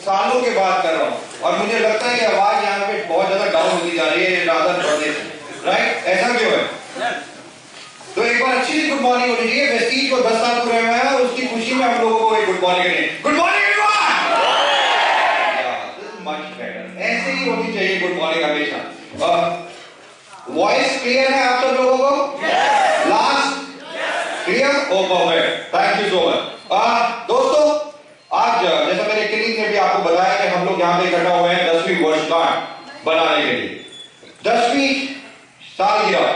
सालों के बाद कर रहा हूँ और मुझे लगता है कि आवाज यहाँ पे बहुत ज्यादा डाउन होती जा रही है, रादर बढ़ने से, राइट? ऐसा क्यों है? तो एक बार अच्छी सी गुड मॉर्निंग होनी चाहिए। वेस्टीज को 10 साल पूरे हुए हैं और उसकी खुशी में हम लोगों को एक गुड मॉर्निंग करें। गुड मॉर्निंग मच बेटर, ऐसे ही होनी चाहिए गुड मॉर्निंग हमेशा। वॉइस क्लियर है आप सब लोगों को? Last clear? Oh perfect, thank you so much. दोस्तों, आज जैसा मेरे कलीग ने भी आपको बताया कि हम लोग यहाँ पे इकट्ठा हुए हैं 10वीं वर्षगांठ बनाने के लिए। 10वीं सालगिरह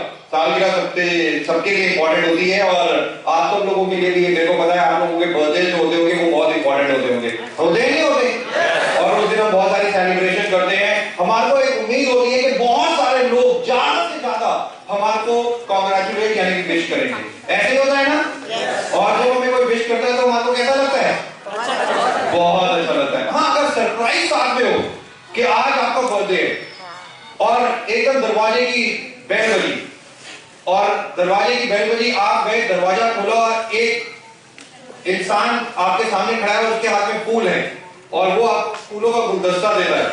सबके लिए इंपॉर्टेंट होती है और आप सब लोगों के लिए भी, मेरे को पता है आप लोगों के बर्थडे जो होते होंगे वो बहुत इंपॉर्टेंट होते होंगे, नहीं होते? और उस दिन हम बहुत सारी सेलिब्रेशन करते हैं। हमारे को एक उम्मीद होती है कि बहुत सारे लोग ज्यादा से ज्यादा हमारे को कॉन्ग्रेचुलेट यानी कि विश करेंगे। ऐसे ही होता है ना? और जब हमें कोई विश करता है तो हमारे को कैसा लगता है? बहुत अच्छा लगता है। हाँ, अगर सरप्राइज साथ में हो कि आज आपका बर्थडे है और एकदम दरवाजे की बेल बजी आप गए, दरवाजा खोला और एक इंसान आपके सामने खड़ा है और उसके हाथ में फूल है और वो आप फूलों का गुलदस्ता देता है,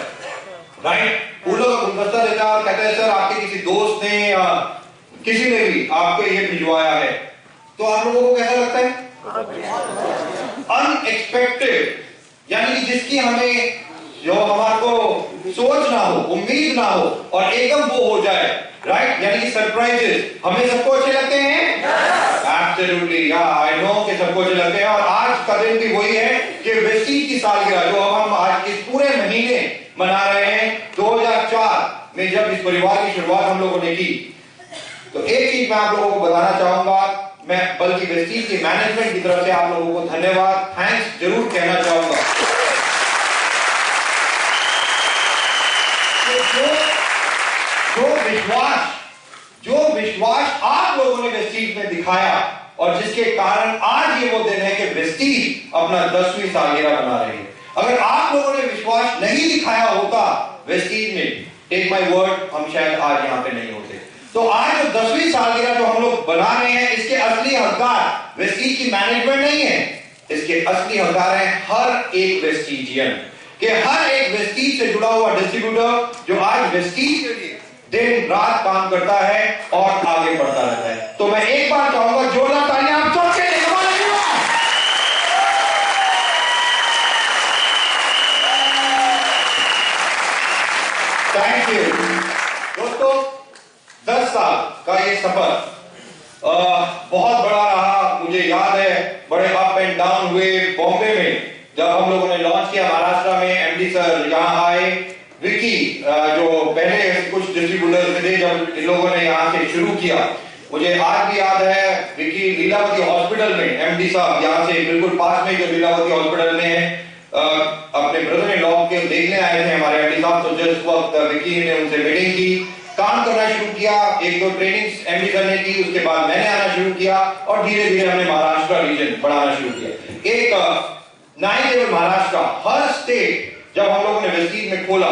राइट? फूलों का गुलदस्ता देता है और कहता है सर आपके किसी दोस्त ने या किसी ने भी आपको ये भिजवाया है। तो आप लोगों को कैसा लगता है? अनएक्सपेक्टेड, यानी कि जिसकी हमें जो हमारे को सोच ना हो, उम्मीद ना हो और एकदम वो हो जाए, राइट? यानी कि सरप्राइजेस हमें सबको अच्छे लगते हैं। एब्सोल्युटली, आई नो कि सबको अच्छे लगते हैं। और आज का दिन भी वही है कि वेस्टीज की सालगिरह जो हम आज इस पूरे महीने मना रहे हैं 2004 में जब इस परिवार की शुरुआत हम लोगों ने की। तो एक चीज मैं आप लोगों को बताना चाहूंगा, मैं बल्कि वेस्टीज के मैनेजमेंट की तरफ से आप लोगों को धन्यवाद, थैंक्स जरूर कहना चाहूंगा। जो विश्वास आप लोगों ने वेस्टीज में दिखाया और जिसके कारण आज ये वो दिन है कि वेस्टीज अपना 10वीं सालगिरह मना रही है। अगर आप लोगों ने विश्वास नहीं दिखाया होता वेस्टीज में, टेक माय वर्ड, हम शायद आज यहां पे नहीं होते। तो आज जो 10वीं सालगिरह जो हम लोग बना रहे हैं, इसके असली हकदार वेस्टीज की मैनेजमेंट नहीं है, इसके असली हकदार हैं हर एक वेस्टीजियन, कि हर एक वेस्टीज से जुड़ा हुआ डिस्ट्रीब्यूटर जो आज वेस्टीज के लिए दिन रात काम करता है और आगे बढ़ता रहता है। तो मैं एक बार चाहूंगा जोरदार तालियां आप सबके लिए। थैंक यू दोस्तों। 10 साल का ये सफर बहुत बड़ा रहा। मुझे याद है बड़े अप एंड डाउन हुए। बॉम्बे में जब हम लोगों ने लॉन्च किया महाराष्ट्र में, एमडी सर यहाँ आए, विकी जो पहले कुछ डिस्ट्रीब्यूटर्स थे, जब इन लोगों ने यहाँ से शुरू किया, मुझे आज भी याद है विकी लीलावती हॉस्पिटल में, एमडी साहब यहाँ से बिल्कुल पास में जो लीलावती हॉस्पिटल में है, अपने ब्रदर इन लॉ के देखने आए थे हमारे एमडी साहब। तो जिस वक्त विकी ने उनसे मीटिंग की, काम करना शुरू किया, एक दो ट्रेनिंग्स एमडी करने की, उसके बाद मैंने आना शुरू किया और धीरे धीरे हमने महाराष्ट्र रीजन बढ़ाना शुरू किया। एक 9 लेवल महाराष्ट्र, हर स्टेट जब हम लोगों ने वेस्टीज में खोला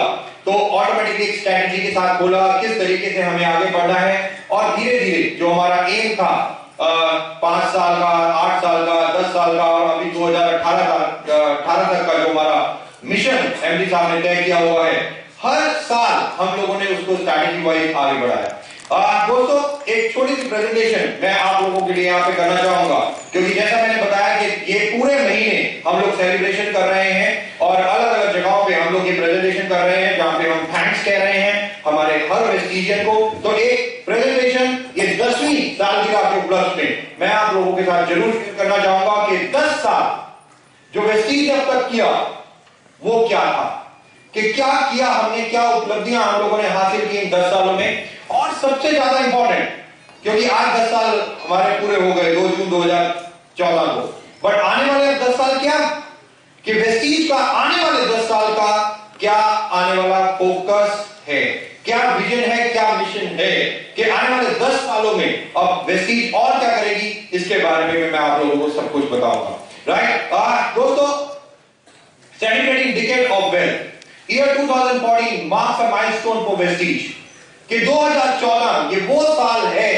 तो ऑटोमेटिकली एक स्ट्रेटजी के साथ खोला किस तरीके से हमें आगे बढ़ना है। और धीरे धीरे जो हमारा एम था 5 साल का, 8 साल का, 10 साल का और अभी 2018 तक का जो हमारा मिशन एमडी साहब ने तय किया हुआ है, हर साल हम लोगों ने उसको स्ट्रैटेजी वाइज आगे बढ़ाया। दोस्तों, एक छोटी सी प्रेजेंटेशन मैं आप लोगों के लिए यहाँ पे करना चाहूंगा, क्योंकि जैसा मैंने बताया कि ये पूरे महीने हम लोग सेलिब्रेशन कर रहे हैं और अलग अलग जगहों पे हम लोग ये प्रेजेंटेशन कर रहे हैं जहाँ पे हम थैंक्स कह रहे हैं हमारे हर वेस्टीजियन को। तो एक प्रेजेंटेशन ये 10वीं सालगिरह के उपलक्ष्य में मैं आप लोगों के साथ जरूर शेयर करना चाहूंगा कि 10 साल जो वेस्टीज ने अब तक किया वो क्या था, कि क्या किया हमने, क्या उपलब्धियां हम लोगों ने हासिल की इन 10 सालों में। और सबसे ज्यादा इंपॉर्टेंट, क्योंकि आज 10 साल हमारे पूरे हो गए 2 जून 2014 को, बट आने वाले 10 साल क्या, कि वेस्टीज का आने वाले 10 साल का क्या आने वाला फोकस है, क्या विजन है, क्या मिशन है, कि आने वाले 10 सालों में अब वेस्टीज और क्या करेगी, इसके बारे में मैं आप लोगों को सब कुछ बताऊंगा। राइट दोस्तों, celebrating decade of wealth, year 2014 marks a milestone for Vestige, कि 2014 ये वो साल है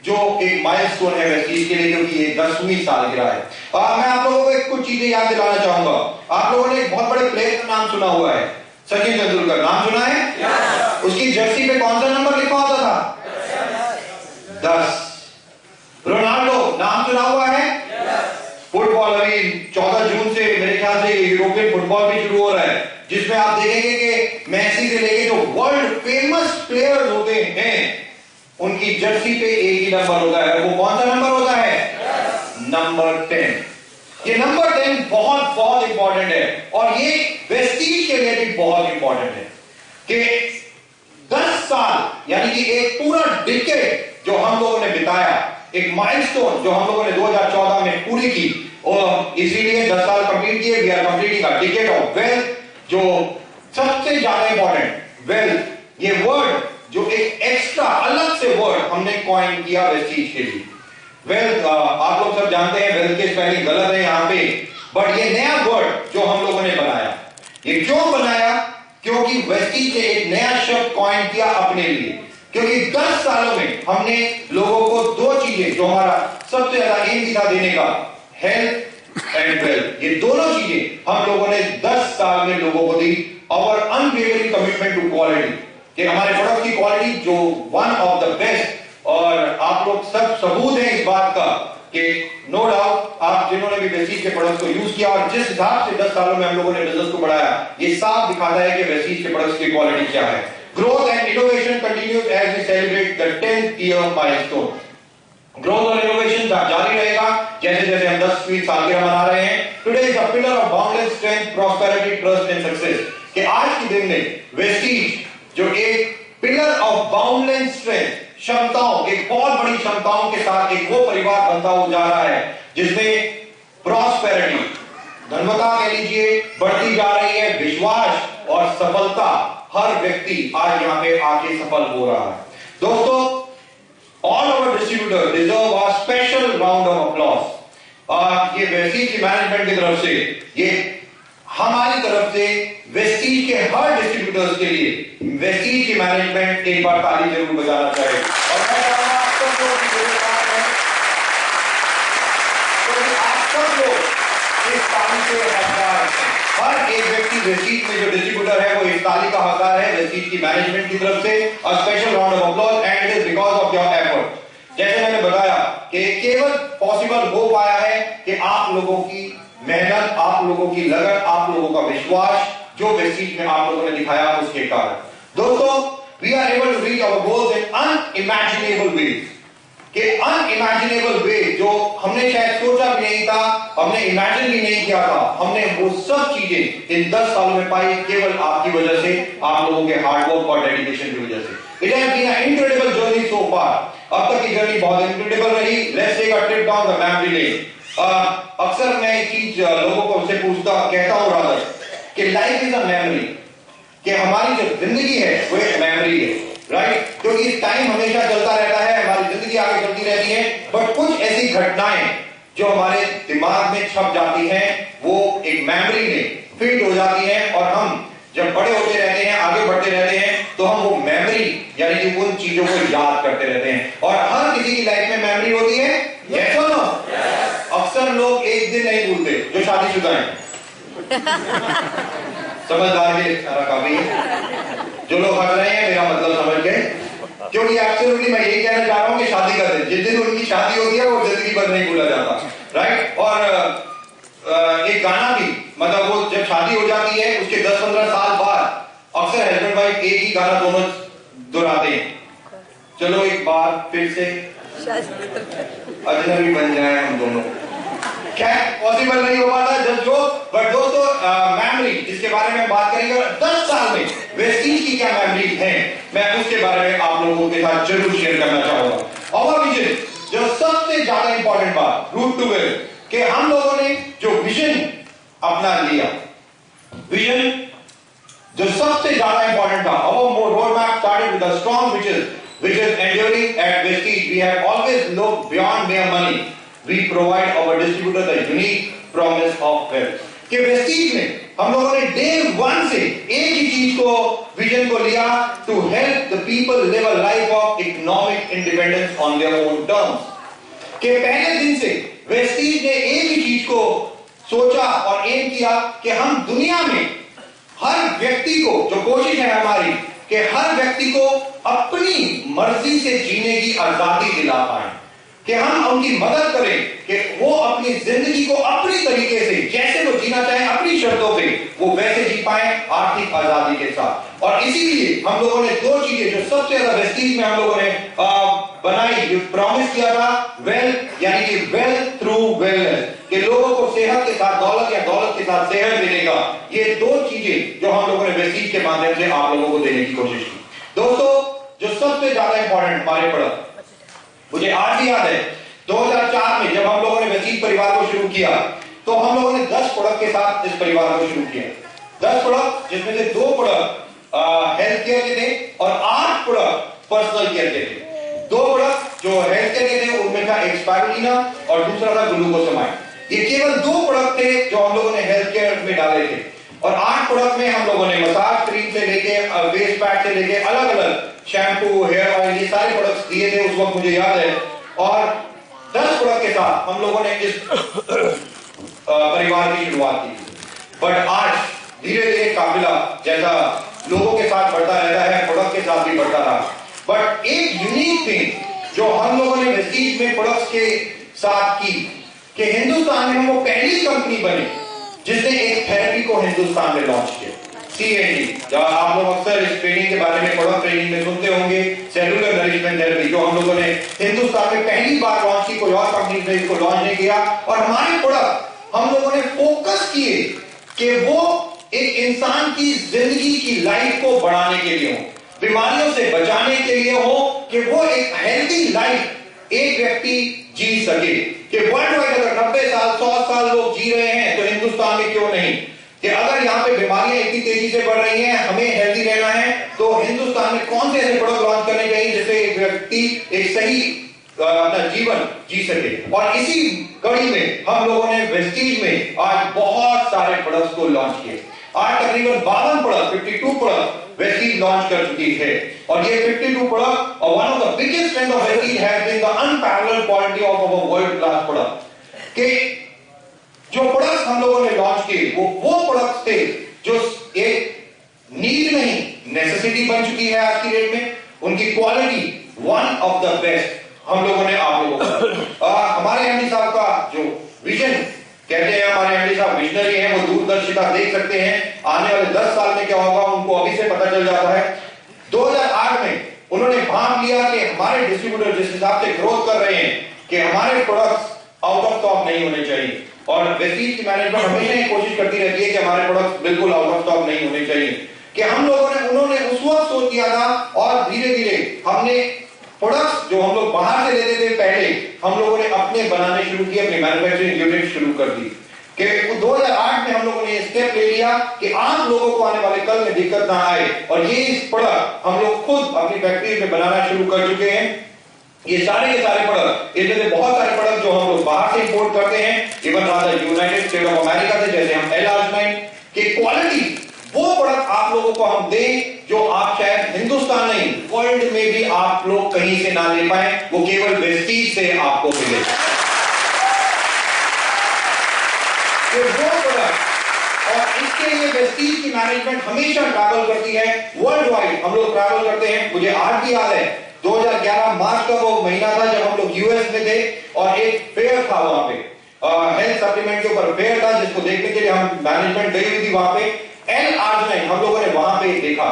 जो एक माइलस्टोन है वेस्टीज के लिए, क्योंकि ये 10वीं सालगिरह है। मैं आप लोगों को कुछ चीजें याद दिलाना चाहूंगा। आप लोगों ने एक बहुत बड़े प्लेयर का नाम सुना हुआ है, सचिन तेंदुलकर, नाम सुना है? उसकी जर्सी पे कौन सा नंबर लिखा होता था? 10। रोनाल्डो, नाम सुना हुआ है? फुटबॉल अभी 14 जून से मेरे ख्याल से यूरोपियन फुटबॉल भी शुरू हो रहा है, जिसमें आप देखेंगे कि मेसी से लेके जो वर्ल्ड फेमस प्लेयर्स होते हैं उनकी जर्सी पे एक ही नंबर होता है। वो कौन सा नंबर होता है? नंबर 10। ये नंबर 10 बहुत बहुत इंपॉर्टेंट है, और ये वेस्टीज के लिए भी बहुत इंपॉर्टेंट है कि 10 साल यानी कि एक पूरा डिकेड जो हम लोगों ने बिताया, एक माइलस्टोन जो हम लोगों ने 2014 में पूरी की, और इसीलिए 10 साल कंप्लीट किए। We are completing a decade of wealth, जो सबसे ज्यादा इंपॉर्टेंट वेल्थ, ये वर्ड जो एक एक्स्ट्रा अलग से वर्ड हमने कॉइन किया वेस्टीज के लिए। वेल्थ, आप लोग सब जानते हैं वेल्थ के स्पेलिंग गलत है यहाँ पे, बट ये नया वर्ड जो हम लोगों ने बनाया, ये क्यों बनाया? क्योंकि वेस्टीज ने एक नया शब्द कॉइन किया अपने लिए, क्योंकि 10 सालों में हमने लोगों को दो चीजें जो हमारा सबसे ज्यादा एम भी था देने का, हेल्थ एंड वेल्थ, ये दोनों चीजें हम लोगों ने 10 साल में लोगों को दी। और अनवेवरिंग कमिटमेंट टू क्वालिटी, कि हमारे प्रोडक्ट की क्वालिटी जो वन ऑफ द बेस्ट, और आप लोग सब सबूत है इस बात का कि नो डाउट आप जिन्होंने भी वेस्टीज के प्रोडक्ट्स को यूज किया और जिस हिसाब से 10 सालों में हम लोगों ने बिजनेस को बढ़ाया, ये साफ दिखाता है कि वेस्टीज के प्रोडक्ट्स की क्वालिटी क्या है। Growth and innovation continues as we celebrate the 10th year milestone. Growth और innovation जारी रहेगा जैसे जैसे हम 10वीं सालगिरह मना रहे हैं। Today is a pillar of boundless strength, prosperity, trust and success. कि आज के दिन में वेस्टीज जो एक पिलर ऑफ बाउंडलेस स्ट्रेंथ, क्षमताओं, एक बहुत बड़ी क्षमताओं के साथ एक वो परिवार बनता हो जा रहा है जिसमें प्रॉस्पेरिटी, धनवता कह लीजिए, बढ़ती जा रही है, विश्वास और सफलता, हर व्यक्ति आज यहाँ पे आके सफल हो रहा है। दोस्तों, all our distributor deserve a special round of applause. ये वेस्टीज की मैनेजमेंट की तरफ से, ये हमारी तरफ से वेस्टीज के हर डिस्ट्रीब्यूटर्स के लिए वेस्टीज की मैनेजमेंट एक बार ताली जरूर बजाना चाहिए। और मैं चाहूंगा आप सब लोग इस ताली से हकदार हैं। हर एक व्यक्ति वेस्टीज में जो डिस्ट्रीब्यूटर है वो इस ताली का हकदार है वेस्टीज की मैनेजमेंट की तरफ से। अ special round of applause and it is because of your effort. जैसे मैंने बताया कि केवल पॉसिबल हो पाया है कि आप लोगों की मेहनत, आप लोगों की लगन, आप लोगों का विश्वास जो वेस्टीज में आप लोगों ने दिखाया उसके कारण। दोस्तों, we are able to reach our goals in unimaginable ways. कि अनइमेजिनेबल वे जो हमने शायद सोचा भी नहीं था, हमने इमेजिन भी नहीं किया था, हमने वो सब चीजें इन 10 सालों में पाई केवल आपकी वजह से, आप लोगों के हार्डवर्क और डेडिकेशन की वजह से। It has been a incredible journey so far. अब तक की जर्नी बहुत इनक्रेडिबल रही। Let's take a trip down the memory lane. अक्सर मैं एक चीज लोगों को उनसे कहता हूं रादर कि लाइफ इज अ मेमोरी, कि हमारी जो जिंदगी है वो एक मेमोरी है, राइट? क्योंकि टाइम हमेशा चलता रहता है, हमारी जिंदगी आगे चलती रहती है, बट कुछ ऐसी घटनाएं जो हमारे दिमाग में छप जाती हैं वो एक मेमोरी में फिट हो जाती हैं, और हम जब बड़े होते रहते हैं, आगे बढ़ते रहते हैं, तो हम वो मेमोरी यानी कि उन चीजों को याद करते रहते हैं। और हर किसी की लाइफ में मेमोरी होती है, यस और नो? अक्सर लोग एक दिन नहीं भूलते जो शादीशुदा हैं। समझदार के काफी है। जो लोग हंस रहे हैं मेरा मतलब समझ गए, क्योंकि एब्सोल्युटली मैं यही कहना चाह रहा हूं कि शादी का दिन, जिस दिन उनकी शादी होती है वो जिंदगी भर नहीं भूला जाता, राइट? और एक गाना भी, मतलब वो जब शादी हो जाती है उसके 10-15 साल बाद अक्सर हस्बैंड वाइफ एक ही गाना दोनों दोहराते हैं, चलो एक बार फिर से अजनबी बन जाए हम दोनों। क्या पॉसिबल नहीं हो पाता जब जो, बट दोस्तों मेमोरी जिसके बारे में बात करेंगे, 10 साल में वेस्टीज की क्या मेमोरी है, मैं उसके बारे में आप लोगों के साथ जरूर शेयर करना चाहूंगा। और विजन जो सबसे ज्यादा इंपॉर्टेंट बात, रूट टू वेल्थ, कि हम लोगों ने जो विजन अपना लिया, विजन जो सबसे ज्यादा इंपॉर्टेंट था, our roadmap started with a strong vision which is enduring at Vestige. We have always looked beyond mere money. We provide our distributor the unique promise of wealth. कि Vestige में हम लोगों ने day 1 से एक ही चीज को, विजन को लिया, to help the people live a life of economic independence on their own terms. के पहले दिन से वेस्टीज ने एक ही चीज को सोचा और एम किया कि हम दुनिया में हर व्यक्ति को, जो कोशिश है हमारी कि हर व्यक्ति को अपनी मर्जी से जीने की आजादी दिला पाए, कि हम उनकी मदद करें कि वो अपनी जिंदगी को अपनी तरीके से, जैसे वो जीना चाहे अपनी शर्तों पे, वो वैसे जी पाए आर्थिक आजादी के साथ। और इसीलिए हम लोगों ने दो चीजें जो सबसे ज्यादा वेस्टीज में हम लोगों ने बनाई, जो प्रॉमिस किया था, वेल्थ यानी कि वेल्थ थ्रू वेलनेस, कि लोगों को सेहत के साथ दौलत या दौलत के साथ सेहत मिलेगा। ये दो चीजें जो हम लोगों ने वेस्टीज के माध्यम से आप लोगों को देने की कोशिश की। दोस्तों, जो सबसे ज्यादा इंपॉर्टेंट हमारे प्रोडक्ट, मुझे आज भी याद है 2004 में जब हम लोगों ने वेस्टीज परिवार को शुरू किया, तो हम लोगों ने 10 प्रोडक्ट के साथ इस परिवार को शुरू किया। 10 प्रोडक्ट, जिसमें से 2 प्रोडक्ट हेल्थ केयर के थे और 8 प्रोडक्ट पर्सनल केयर के थे। 2 प्रोडक्ट जो हेल्थ केयर के थे उनमें था एक स्पाइरुलिना और दूसरा था ग्लूकोसामाइड। ये केवल 2 प्रोडक्ट थे जो हम लोगों ने हेल्थ केयर में डाले थे। और 8 प्रोडक्ट में हम लोगों ने मसाज क्रीम से लेके फेस पैक से लेके अलग अलग शैम्पू, हेयर ऑयल, ये सारे प्रोडक्ट्स दिए थे उस वक्त, मुझे याद है। और 10 प्रोडक्ट के साथ हम लोगों ने इस परिवार की शुरुआत की। बट आज धीरे धीरे काफिला जैसा लोगों के साथ बढ़ता रहता है, प्रोडक्ट के साथ भी बढ़ता रहा। बट एक यूनिक थिंग जो हम लोगों ने वेस्टीज में प्रोडक्ट्स के साथ की, कि हिंदुस्तान में हम वो पहली कंपनी बनी जिसने एक थेरेपी को हिंदुस्तान में लॉन्च किया, CNT। जब आप लोग अक्सर इस ट्रेनिंग के बारे में, प्रोडक्ट ट्रेनिंग में सुनते होंगे, सेलुलर नरिशमेंट थेरेपी, जो हम लोगों ने हिंदुस्तान में पहली बार लॉन्च की, कोई और कंपनी ने इसको लॉन्च नहीं किया। और हमारे प्रोडक्ट हम लोगों ने फोकस किए कि वो एक इंसान की जिंदगी की लाइफ को बढ़ाने के लिए हो, बीमारियों से बचाने के लिए हो, कि वो एक हेल्दी लाइफ एक व्यक्ति जी सके। कि वर्ल्ड वाइड अगर 90 साल 100 साल लोग जी रहे हैं तो हिंदुस्तान में क्यों नहीं? कि अगर यहाँ पे बीमारियां इतनी तेजी से बढ़ रही हैं, हमें हेल्दी रहना है, तो हिंदुस्तान में कौन से ऐसे प्रोडक्ट लॉन्च करने चाहिए जिससे एक व्यक्ति एक सही अपना जीवन जी सके। और इसी कड़ी में हम लोगों ने वेस्टीज में आज बहुत सारे प्रोडक्ट्स को लॉन्च किए। आज तकरीबन 52 प्रोडक्ट, 52 प्रोडक्ट वेस्टीज लॉन्च कर चुकी है। और ये 52 प्रोडक्ट, और one of the biggest strength of Vestige has been the unparalleled quality of our world class product. कि जो प्रोडक्ट्स हम लोगों ने लॉन्च किए वो प्रोडक्ट्स थे जो एक नीड नहीं, नेसेसिटी बन चुकी है आज की डेट में। उनकी quality one of the best हम लोगों ने आप लोगों को हमारे एमडी साहब का जो विजन, कहते हैं हमारे एमडी साहब विजनरी हैं, वो दूरदर्शिता देख सकते हैं, आने वाले 10 साल में क्या होगा उनको अभी से पता चल जाता है। 2008 में उन्होंने भांप लिया कि हमारे डिस्ट्रीब्यूटर जिस हिसाब से ग्रोथ कर रहे हैं, कि हमारे प्रोडक्ट्स आउट ऑफ स्टॉक नहीं होने चाहिए। और वेस्टीज की मैनेजमेंट हमेशा ये कोशिश करती रहती है कि हमारे प्रोडक्ट्स बिल्कुल आउट ऑफ स्टॉक नहीं होने चाहिए। कि हम लोगों ने, उन्होंने उस वक्त सोच दिया था, और धीरे धीरे हमने प्रोडक्ट्स जो हम लोग बाहर से लेते थे पहले, हम लोगों ने अपने बनाने शुरू किए, अपनी मैन्युफैक्चरिंग यूनिट शुरू कर दी। कि 2008 में हम लोगों ने स्टेप ले लिया कि आप लोगों को आने वाले कल में दिक्कत ना आए, और ये इस प्रोडक्ट हम लोग खुद अपनी फैक्ट्री में बनाना शुरू कर चुके हैं। ये सारे के सारे प्रोडक्ट, इनमें से बहुत सारे प्रोडक्ट जो हम लोग बाहर से इंपोर्ट करते हैं, even rather United state of America से, जैसे हम L-arginine की क्वालिटी, वो प्रोडक्ट आप लोगों को हम दें जो आप शायद हिंदुस्तान नहीं, वर्ल्ड में भी आप लोग कहीं से ना ले पाए, वो केवल वेस्टीज से आपको मिले। वो प्रोडक्ट, और इसके लिए वेस्टीज की मैनेजमेंट हमेशा ट्रैवल करती है वर्ल्ड वाइड। हम लोग ट्रैवल करते हैं। मुझे आज भी याद है 2011 मार्च का वो महीना था जब हम लोग यूएस में थे, और एक फेयर था वहां पे, हेल्थ सप्लीमेंट के ऊपर फेयर था, जिसको देखने के लिए हम मैनेजमेंट गई हुई थी वहां पे। L-arginine हम लोगों ने वहां पे देखा।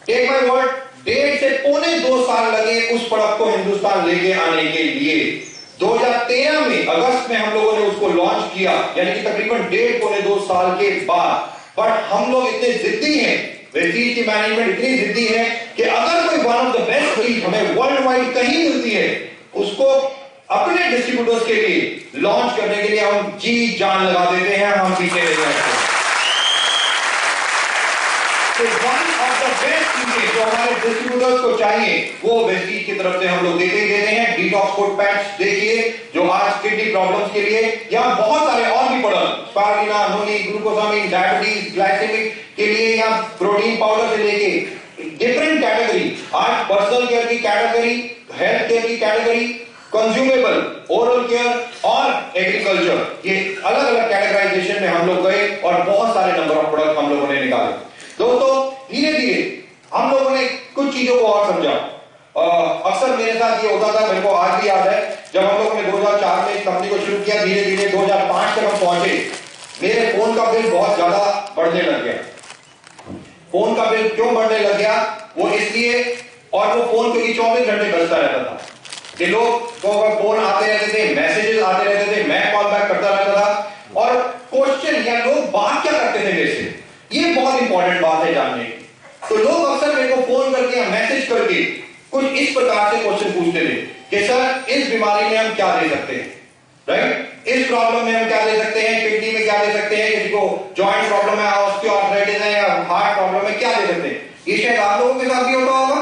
टेक माय वर्ड, 1.5 से पौने 2 साल लगे उस प्रोडक्ट को हिंदुस्तान लेके आने के लिए। 2013 में अगस्त में हम लोगों ने उसको लॉन्च किया, यानी कि तकरीबन 1.5 पौने 2 साल के बाद। बट हम लोग इतने जिद्दी हैं, वेस्टीज की मैनेजमेंट इतनी जिद्दी है कि अगर कोई वन ऑफ द बेस्ट चीज हमें वर्ल्ड वाइड कहीं मिलती है, उसको अपने डिस्ट्रीब्यूटर्स के लिए लॉन्च करने के लिए हम जी जान लगा देते हैं, हम पीछे नहीं रहते। तो वन ऑफ द बेस्ट चीजें जो हमारे डिस्ट्रीब्यूटर्स को चाहिए वो वेस्टीज की तरफ से हम लोग देते ही देते हैं। डिटॉक्स फुट पैच देखिए, जो आज किडनी प्रॉब्लम्स के लिए, यहाँ बहुत सारे और भी प्रोडक्ट, स्पारुलिना, नोनी, ग्लूकोसामाइन, डायबिटीज, ग्लाइसेमिक के लिए, या प्रोटीन पाउडर से लेके डिफरेंट कैटेगरी। आज पर्सनल केयर की कैटेगरी, हेल्थ केयर की कैटेगरी, कंज्यूमेबल, ओरल केयर और एग्रीकल्चर, ये अलग अलग कैटेगराइजेशन में हम लोग गए और बहुत सारे नंबर ऑफ प्रोडक्ट हम लोगों ने निकाले। दोस्तों धीरे धीरे हम लोगों ने कुछ चीजों को और समझा। अक्सर मेरे साथ ये होता था, मेरे को आज भी याद है, जब हम लोगों ने 2004 में इस कंपनी को शुरू किया, धीरे धीरे 2005 तक हम पहुंचे, मेरे फोन का बिल बहुत ज्यादा बढ़ने लग गया। फोन का बिल क्यों बढ़ने लग गया? वो इसलिए, और वो फोन क्योंकि 24 घंटे बजता रहता था कि लोग को फोन आते रहते थे, मैसेजेस आते रहते थे, मैं कॉल बैक करता रहता था, और क्वेश्चन या लोग बात क्या करते थे मेरे से, ये बहुत इंपॉर्टेंट बात है जानने की। तो लोग अक्सर मेरे को फोन करके या मैसेज करके कुछ इस प्रकार से क्वेश्चन पूछते थे कि सर इस बीमारी में हम क्या दे सकते हैं, राइट? इस प्रॉब्लम में हम क्या दे सकते हैं, किडनी में क्या दे सकते हैं, किसी को जॉइंट प्रॉब्लम है, ऑस्टियोआर्थराइटिस है या हार्ट प्रॉब्लम है, क्या दे सकते हैं? ये शायद आप लोगों के साथ भी होता होगा।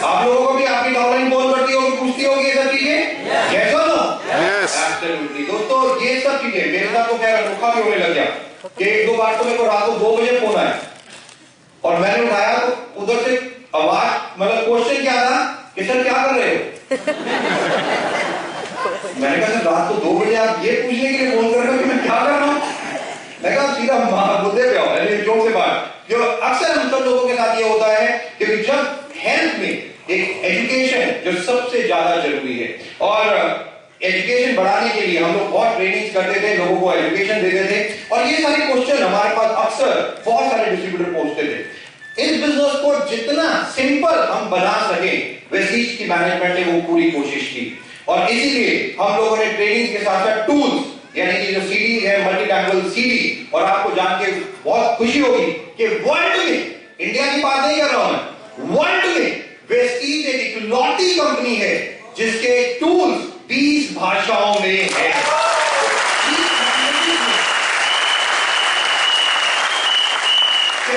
आप लोगों को भी आपकी डाउनलाइन फोन करती होगी, पूछती होगी ये सब चीजें, यस और नो? Yes, absolutely. दोस्तों ये सब चीजें मेरे साथ तो खैर अनोखा भी होने लग गया कि एक दो बार तो मेरे को रात को 2 बजे फोन आया और मैंने उठाया तो उधर से आवाज, मतलब क्वेश्चन क्या था कि सर क्या कर रहे हो? मैंने कहा सर रात को 2 बजे आप ये पूछने के लिए फोन कर रहे हो कि मैं क्या कर रहा हूं? मैं कहा सीधा मुद्दे पे आओ, जोक से बात। जो अक्सर हम सब लोगों के साथ ये होता है कि जब हेल्थ में एक एजुकेशन जो सबसे ज्यादा जरूरी है, और एजुकेशन बढ़ाने के लिए हम लोग बहुत ट्रेनिंग करते थे, लोगों को एजुकेशन देते थे, और ये सारे क्वेश्चन हमारे पास अक्सर बहुत सारे डिस्ट्रीब्यूटर पूछते थे। इस बिजनेस को जितना सिंपल हम बना सके, वेस्टीज की मैनेजमेंट ने वो पूरी कोशिश की, और इसीलिए हम लोगों ने ट्रेनिंग के साथ साथ टूल्स, यानी कि जो सीडी है, मल्टीटैंगल सीडी, और आपको जान के बहुत खुशी होगी कि वर्ल्ड में, इंडिया की बात नहीं कर रहा हूं मैं, वर्ल्ड में वेस्टीज एक इकलौती कंपनी है जिसके टूल्स 20 भाषाओं में है।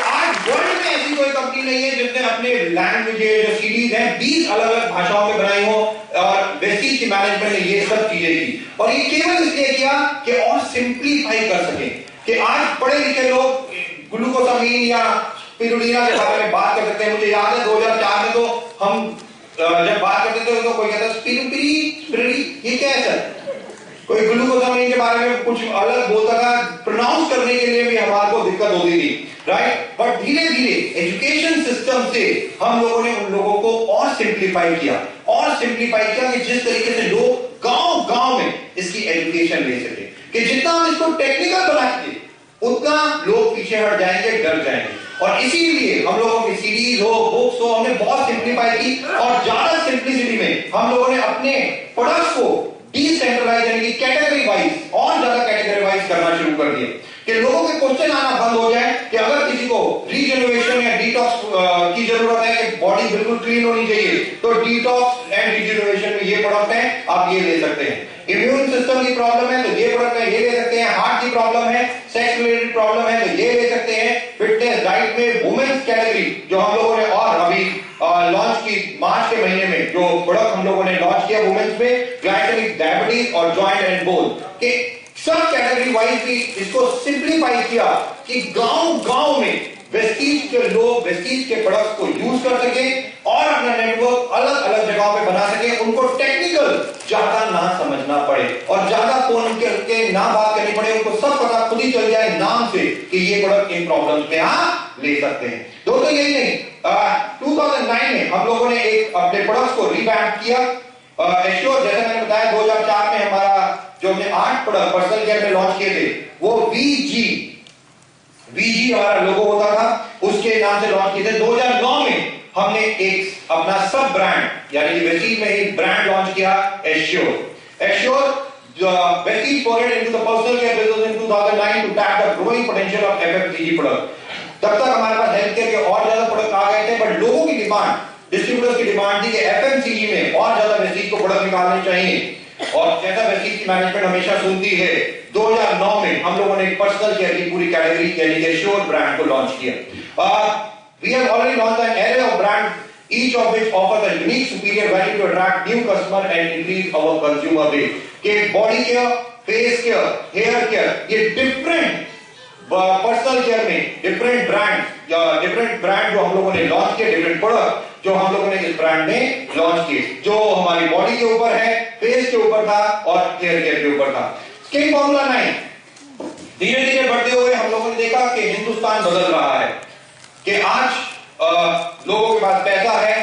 आज वर्ल्ड में ऐसी कोई कंपनी नहीं है जिसने अपने लैंग्वेज जो सीरीज हैं 20 अलग अलग भाषाओं में बनाई हो, और वेस्टीज की मैनेजमेंट ने ये सब चीजें की, और ये केवल इसलिए किया कि और सिंप्लीफाई कर सके कि आज पढ़े लिखे लोग ग्लूकोसामीन या स्पिरुलिना के बारे में बात कर सकते हैं। मुझे याद है 2004 में तो हम जब बात करते थे तो कोई कहता स्पिरुली ये क्या है सर, कोई ग्लूकोसामीन के बारे में कुछ अलग बोलता था, प्रोनाउंस करने के लिए भी हमारे को दिक्कत होती थी, राइट? बट धीरे धीरे एजुकेशन सिस्टम से हम लोगों ने उन लोगों को और सिंप्लीफाई किया, कि जिस तरीके से लोग गांव गांव में इसकी एजुकेशन ले सके, कि जितना हम इसको टेक्निकल बनाएंगे उतना लोग पीछे हट जाएंगे, डर जाएंगे, और इसीलिए हम लोगों की सीरीज हो, बुक्स हो, हमने बहुत सिंप्लीफाई की, और ज्यादा सिंप्लिसिटी में हम लोगों ने अपने प्रोडक्ट्स को डिसेंट्रलाइज यानी कि कैटेगरी वाइज और ज्यादा कैटेगरी वाइज करना शुरू कर दिया कि लोगों के क्वेश्चन आना बंद हो जाए कि अगर किसी को रीजनरेशन या डिटॉक्स की जरूरत है, कि बॉडी बिल्कुल क्लीन होनी चाहिए, तो डिटॉक्स एंड रीजनरेशन में ये प्रोडक्ट है, आप ये ले सकते हैं। इम्यून सिस्टम की प्रॉब्लम है तो ये प्रोडक्ट है, ये ले सकते हैं। हार्ट की प्रॉब्लम है, सेक्स रिलेटेड प्रॉब्लम है तो ये ले सकते हैं। फिटनेस डाइट में वुमेन्स कैटेगरी जो हम लोगों ने और अभी लॉन्च की मार्च के महीने में, जो प्रोडक्ट हम लोगों ने लॉन्च किया वुमेन्स में, ग्लाइसेमिक डायबिटीज और जॉइंट एंड बोन के सब कैटेगरी वाइज भी इसको सिंप्लीफाई किया कि गांव गांव में वेस्टीज के लोग वेस्टीज के प्रोडक्ट्स को यूज कर सके और अपना नेटवर्क अलग अलग जगहों पे बना सके, उनको टेक्निकल ज्यादा ना समझना पड़े और ज्यादा फोन के ना बात करनी पड़े, उनको सब पता खुद ही चल जाए नाम से कि ये प्रोडक्ट इन प्रॉब्लम्स में आप ले सकते हैं। दोस्तों यही नहीं, 2009 में हम लोगों ने एक अपने प्रोडक्ट्स को रिवैम्प किया। एश्योर, जैसे मैंने बताया 2004 में हमारा जो हमने 8 प्रोडक्ट पर्सनल केयर में लॉन्च किए थे, वो वीजी हमारा लोगो होता था, उसके नाम से लॉन्च किए थे। 2009 में हमने एक अपना सब ब्रांड यानी वेस्टीज में एक ब्रांड लॉन्च किया, Assure Vestige forward into the personal care business in 2009 to tap the growing potential of FMCG product. तब तक हमारे पास हेल्थ केयर के और ज्यादा प्रोडक्ट आ गए थे, बट लोगों की डिमांड, डिस्ट्रीब्यूटर्स की डिमांड थी कि एफएमसीजी में और ज्यादा वेस्टीज को प्रोडक्ट निकालने चाहिए, और जैसा वेस्टीज की मैनेजमेंट हमेशा सुनती है, 2009 में हम लोगों ने एक पर्सनल केयर की पूरी कैटेगरी यानी कि एश्योर ब्रांड को लॉन्च किया। We have already launched an array of brands, each of which offers a unique superior value to attract new customer and increase our consumer base. कि body care, face care, hair care, ये different personal care में different brand जो हम लोगों ने launch किए, different product जो हम लोगों ने इस ब्रांड ने लॉन्च किए, जो हमारी बॉडी के ऊपर है, फेस के ऊपर था और हेयर केयर के ऊपर था। स्किन फॉर्मूला 9 धीरे धीरे बढ़ते हुए हम लोगों ने देखा कि हिंदुस्तान बदल रहा है, कि आज लोगों के पास पैसा है,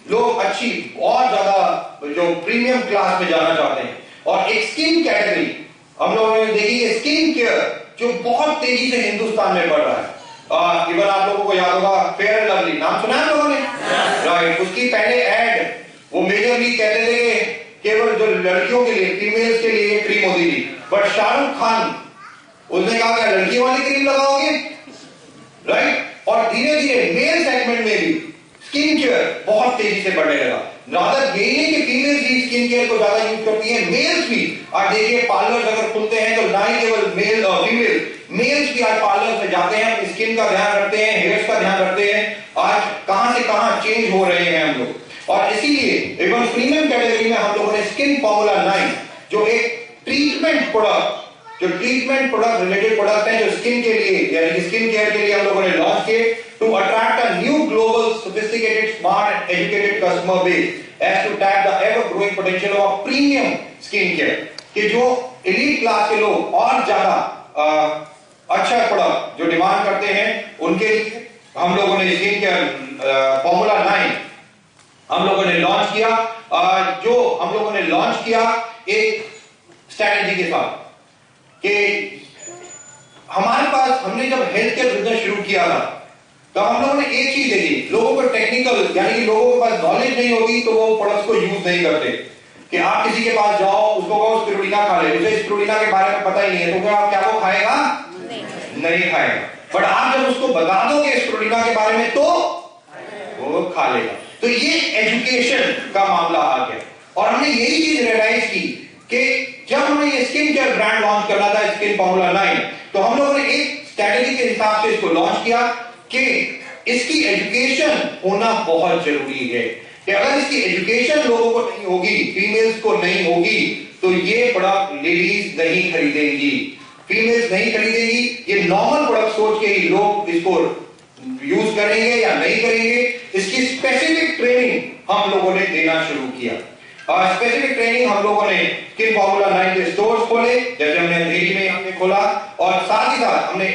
लोग अच्छी और ज्यादा जो प्रीमियम क्लास में जाना चाहते हैं, और एक स्किन कैटेगरी हम लोगों ने देखी है, स्किन केयर, जो बहुत तेजी से हिंदुस्तान में बढ़ रहा है। इवन आप लोगों को याद होगा फेयर एंड लवली, नाम सुना है लोगों ने? राइट, उसकी पहले एड वो मेजरली कहते थे कि केवल जो लड़कियों के लिए, फीमेल्स के लिए क्रीम होती थी, बट शाहरुख खान उसने कहा क्या लड़कियों वाली क्रीम लगाओगे? राइट, और धीरे धीरे मेल सेगमेंट में भी स्किन केयर बहुत तेजी से बढ़ने लगा। रादर यही है कि फीमेल्स भी स्किन केयर को ज्यादा यूज करती हैं, मेल्स भी। आज देखिए पार्लर्स अगर खुलते हैं तो ना ही केवल मेल फीमेल, मेल्स भी आज पार्लर में जाते हैं, अपनी स्किन का ध्यान रखते हैं, हेयर्स का ध्यान रखते हैं। आज कहां से कहां चेंज हो रहे हैं हम लोग, और इसीलिए इवन प्रीमियम कैटेगरी में हम लोगों ने स्किन फॉर्मूला 9 जो एक ट्रीटमेंट प्रोडक्ट, जो ट्रीटमेंट प्रोडक्ट रिलेटेड प्रोडक्ट है, जो स्किन के लिए यानी कि स्किन केयर के लिए हम लोगों ने लॉन्च किए, to attract a new global sophisticated smart and educated customer base as to tap the ever growing potential of premium skin care, कि जो एलीट क्लास के लोग और ज्यादा अच्छा प्रोडक्ट जो डिमांड करते हैं, उनके लिए हम लोगों ने स्किन केयर फॉर्मूला 9 हम लोगों ने लॉन्च किया। जो हम लोगों ने लॉन्च किया एक स्ट्रैटेजी के साथ, कि हमारे पास, हमने जब हेल्थ केयर बिजनेस शुरू किया था तो हम लोगों ने एक चीज देखी, लोगों को टेक्निकल यानी कि लोगों के पास नॉलेज नहीं होगी तो वो प्रोडक्ट्स को यूज नहीं करते। कि आप किसी के पास जाओ, उसको कहो स्पिरुलिना खा ले, उसे स्पिरुलिना के बारे में पता ही नहीं है, तो क्या वो खाएगा? नहीं खाएगा। बट आप जब उसको बता दोगे स्पिरुलिना के बारे में तो वो खा लेगा। तो ये एजुकेशन का मामला आ गया, और हमने यही चीज रियलाइज की कि जब हमें ये स्किन केयर ब्रांड लॉन्च करना था, स्किन फॉर्मूला 9, तो हम लोगों ने एक स्ट्रैटेजी के हिसाब से इसको लॉन्च किया कि इसकी एजुकेशन होना बहुत जरूरी है, कि अगर इसकी एजुकेशन लोगों को नहीं होगी, फीमेल्स को नहीं होगी, तो ये प्रोडक्ट लेडीज नहीं खरीदेंगी, फीमेल्स नहीं खरीदेंगी। ये नॉर्मल प्रोडक्ट सोच के ही लोग इसको यूज करेंगे या नहीं करेंगे। इसकी स्पेसिफिक ट्रेनिंग हम लोगों ने देना शुरू किया। स्पेसिफिक ट्रेनिंग हम लोगों ने स्किन फॉर्मूला 9 के स्टोर्स खोले, जैसे हमने अंधेरी में हमने खोला, और साथ ही साथ हमने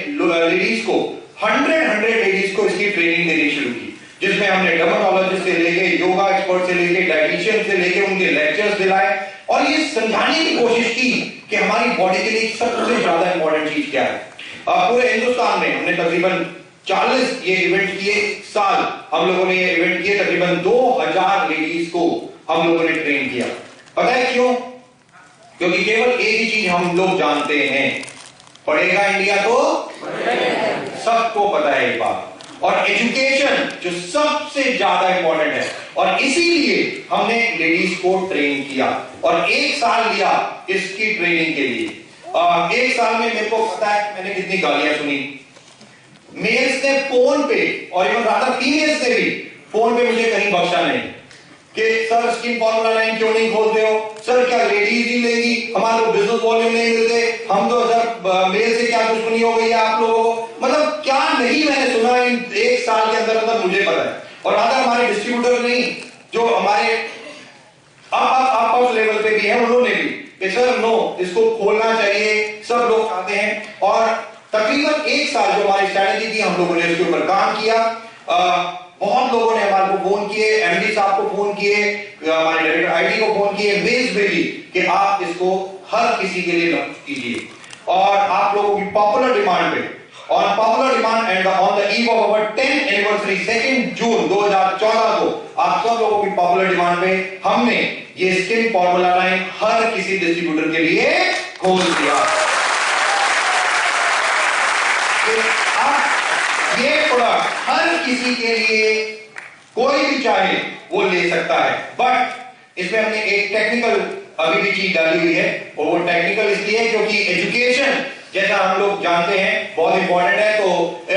लेडीज को 100 लेडीज को इसकी ट्रेनिंग देनी शुरू की, जिसमें हमने डर्मेटोलॉजिस्ट से लेके, योगा एक्सपर्ट से लेके, डाइटिशियन से लेके उनके लेक्चर्स दिलाए, और ये समझाने की कोशिश की कि हमारी बॉडी के लिए सबसे ज्यादा इंपॉर्टेंट चीज क्या है। पूरे हिंदुस्तान में हमने तकरीबन 40 ये इवेंट किए, साल हम लोगों ने ये इवेंट किए, तकरीबन 2000 लेडीज को हम लोगों ने ट्रेन किया। पता है क्यों? क्योंकि केवल एक ही चीज हम लोग जानते हैं, पढ़ेगा इंडिया तो सबको पता है ये बात, और एजुकेशन जो सबसे ज्यादा इंपॉर्टेंट है, और इसीलिए हमने लेडीज को ट्रेन किया, और 1 साल लिया इसकी ट्रेनिंग के लिए। 1 साल में मेरे को पता है मैंने कितनी गालियां सुनी। मेल्स ने फोन पे, और इवन रादर फीमेल्स ने भी फोन पे मुझे कहीं बख्शा नहीं, कि सर स्किन फॉर्मूला 9 क्यों नहीं खोलते हो, सर क्या लेडीज ही लेगी, हमारे को बिजनेस वॉल्यूम नहीं मिलते, हम तो सर मेल से क्या दुश्मनी हो गई है आप लोगों को, मतलब क्या नहीं मैंने सुना इन 1 साल के अंदर, मतलब मुझे पता है। और रादर हमारे डिस्ट्रीब्यूटर नहीं, जो हमारे आप लेवल पे भी है, उन्होंने भी कि सर नो, इसको खोलना चाहिए, सब लोग चाहते हैं। और तकरीबन 1 साल जो हमारी स्ट्रैटेजी थी, हम लोगों ने इसके ऊपर काम किया। बहुत लोगों ने हमारे को फोन किए, एमडी साहब को फोन किए, हमारे डायरेक्टर आईटी को फोन किए, मेल्स भेजी कि आप इसको हर किसी के लिए लॉन्च कीजिए। और आप लोगों की पॉपुलर डिमांड पे, on popular demand and on the eve of our 10th anniversary 2 जून 2014 को, आप सब लोगों की पॉपुलर डिमांड पे हमने ये स्किन फॉर्मूला 9 हर किसी डिस्ट्रीब्यूटर के लिए खोल दिया। ये प्रोडक्ट हर किसी के लिए, कोई भी चाहे वो ले सकता है, बट इसमें हमने एक टेक्निकल अभी भी चीज डाली हुई है, और वो टेक्निकल इसलिए है क्योंकि एजुकेशन जैसा हम लोग जानते हैं बहुत इंपॉर्टेंट है। तो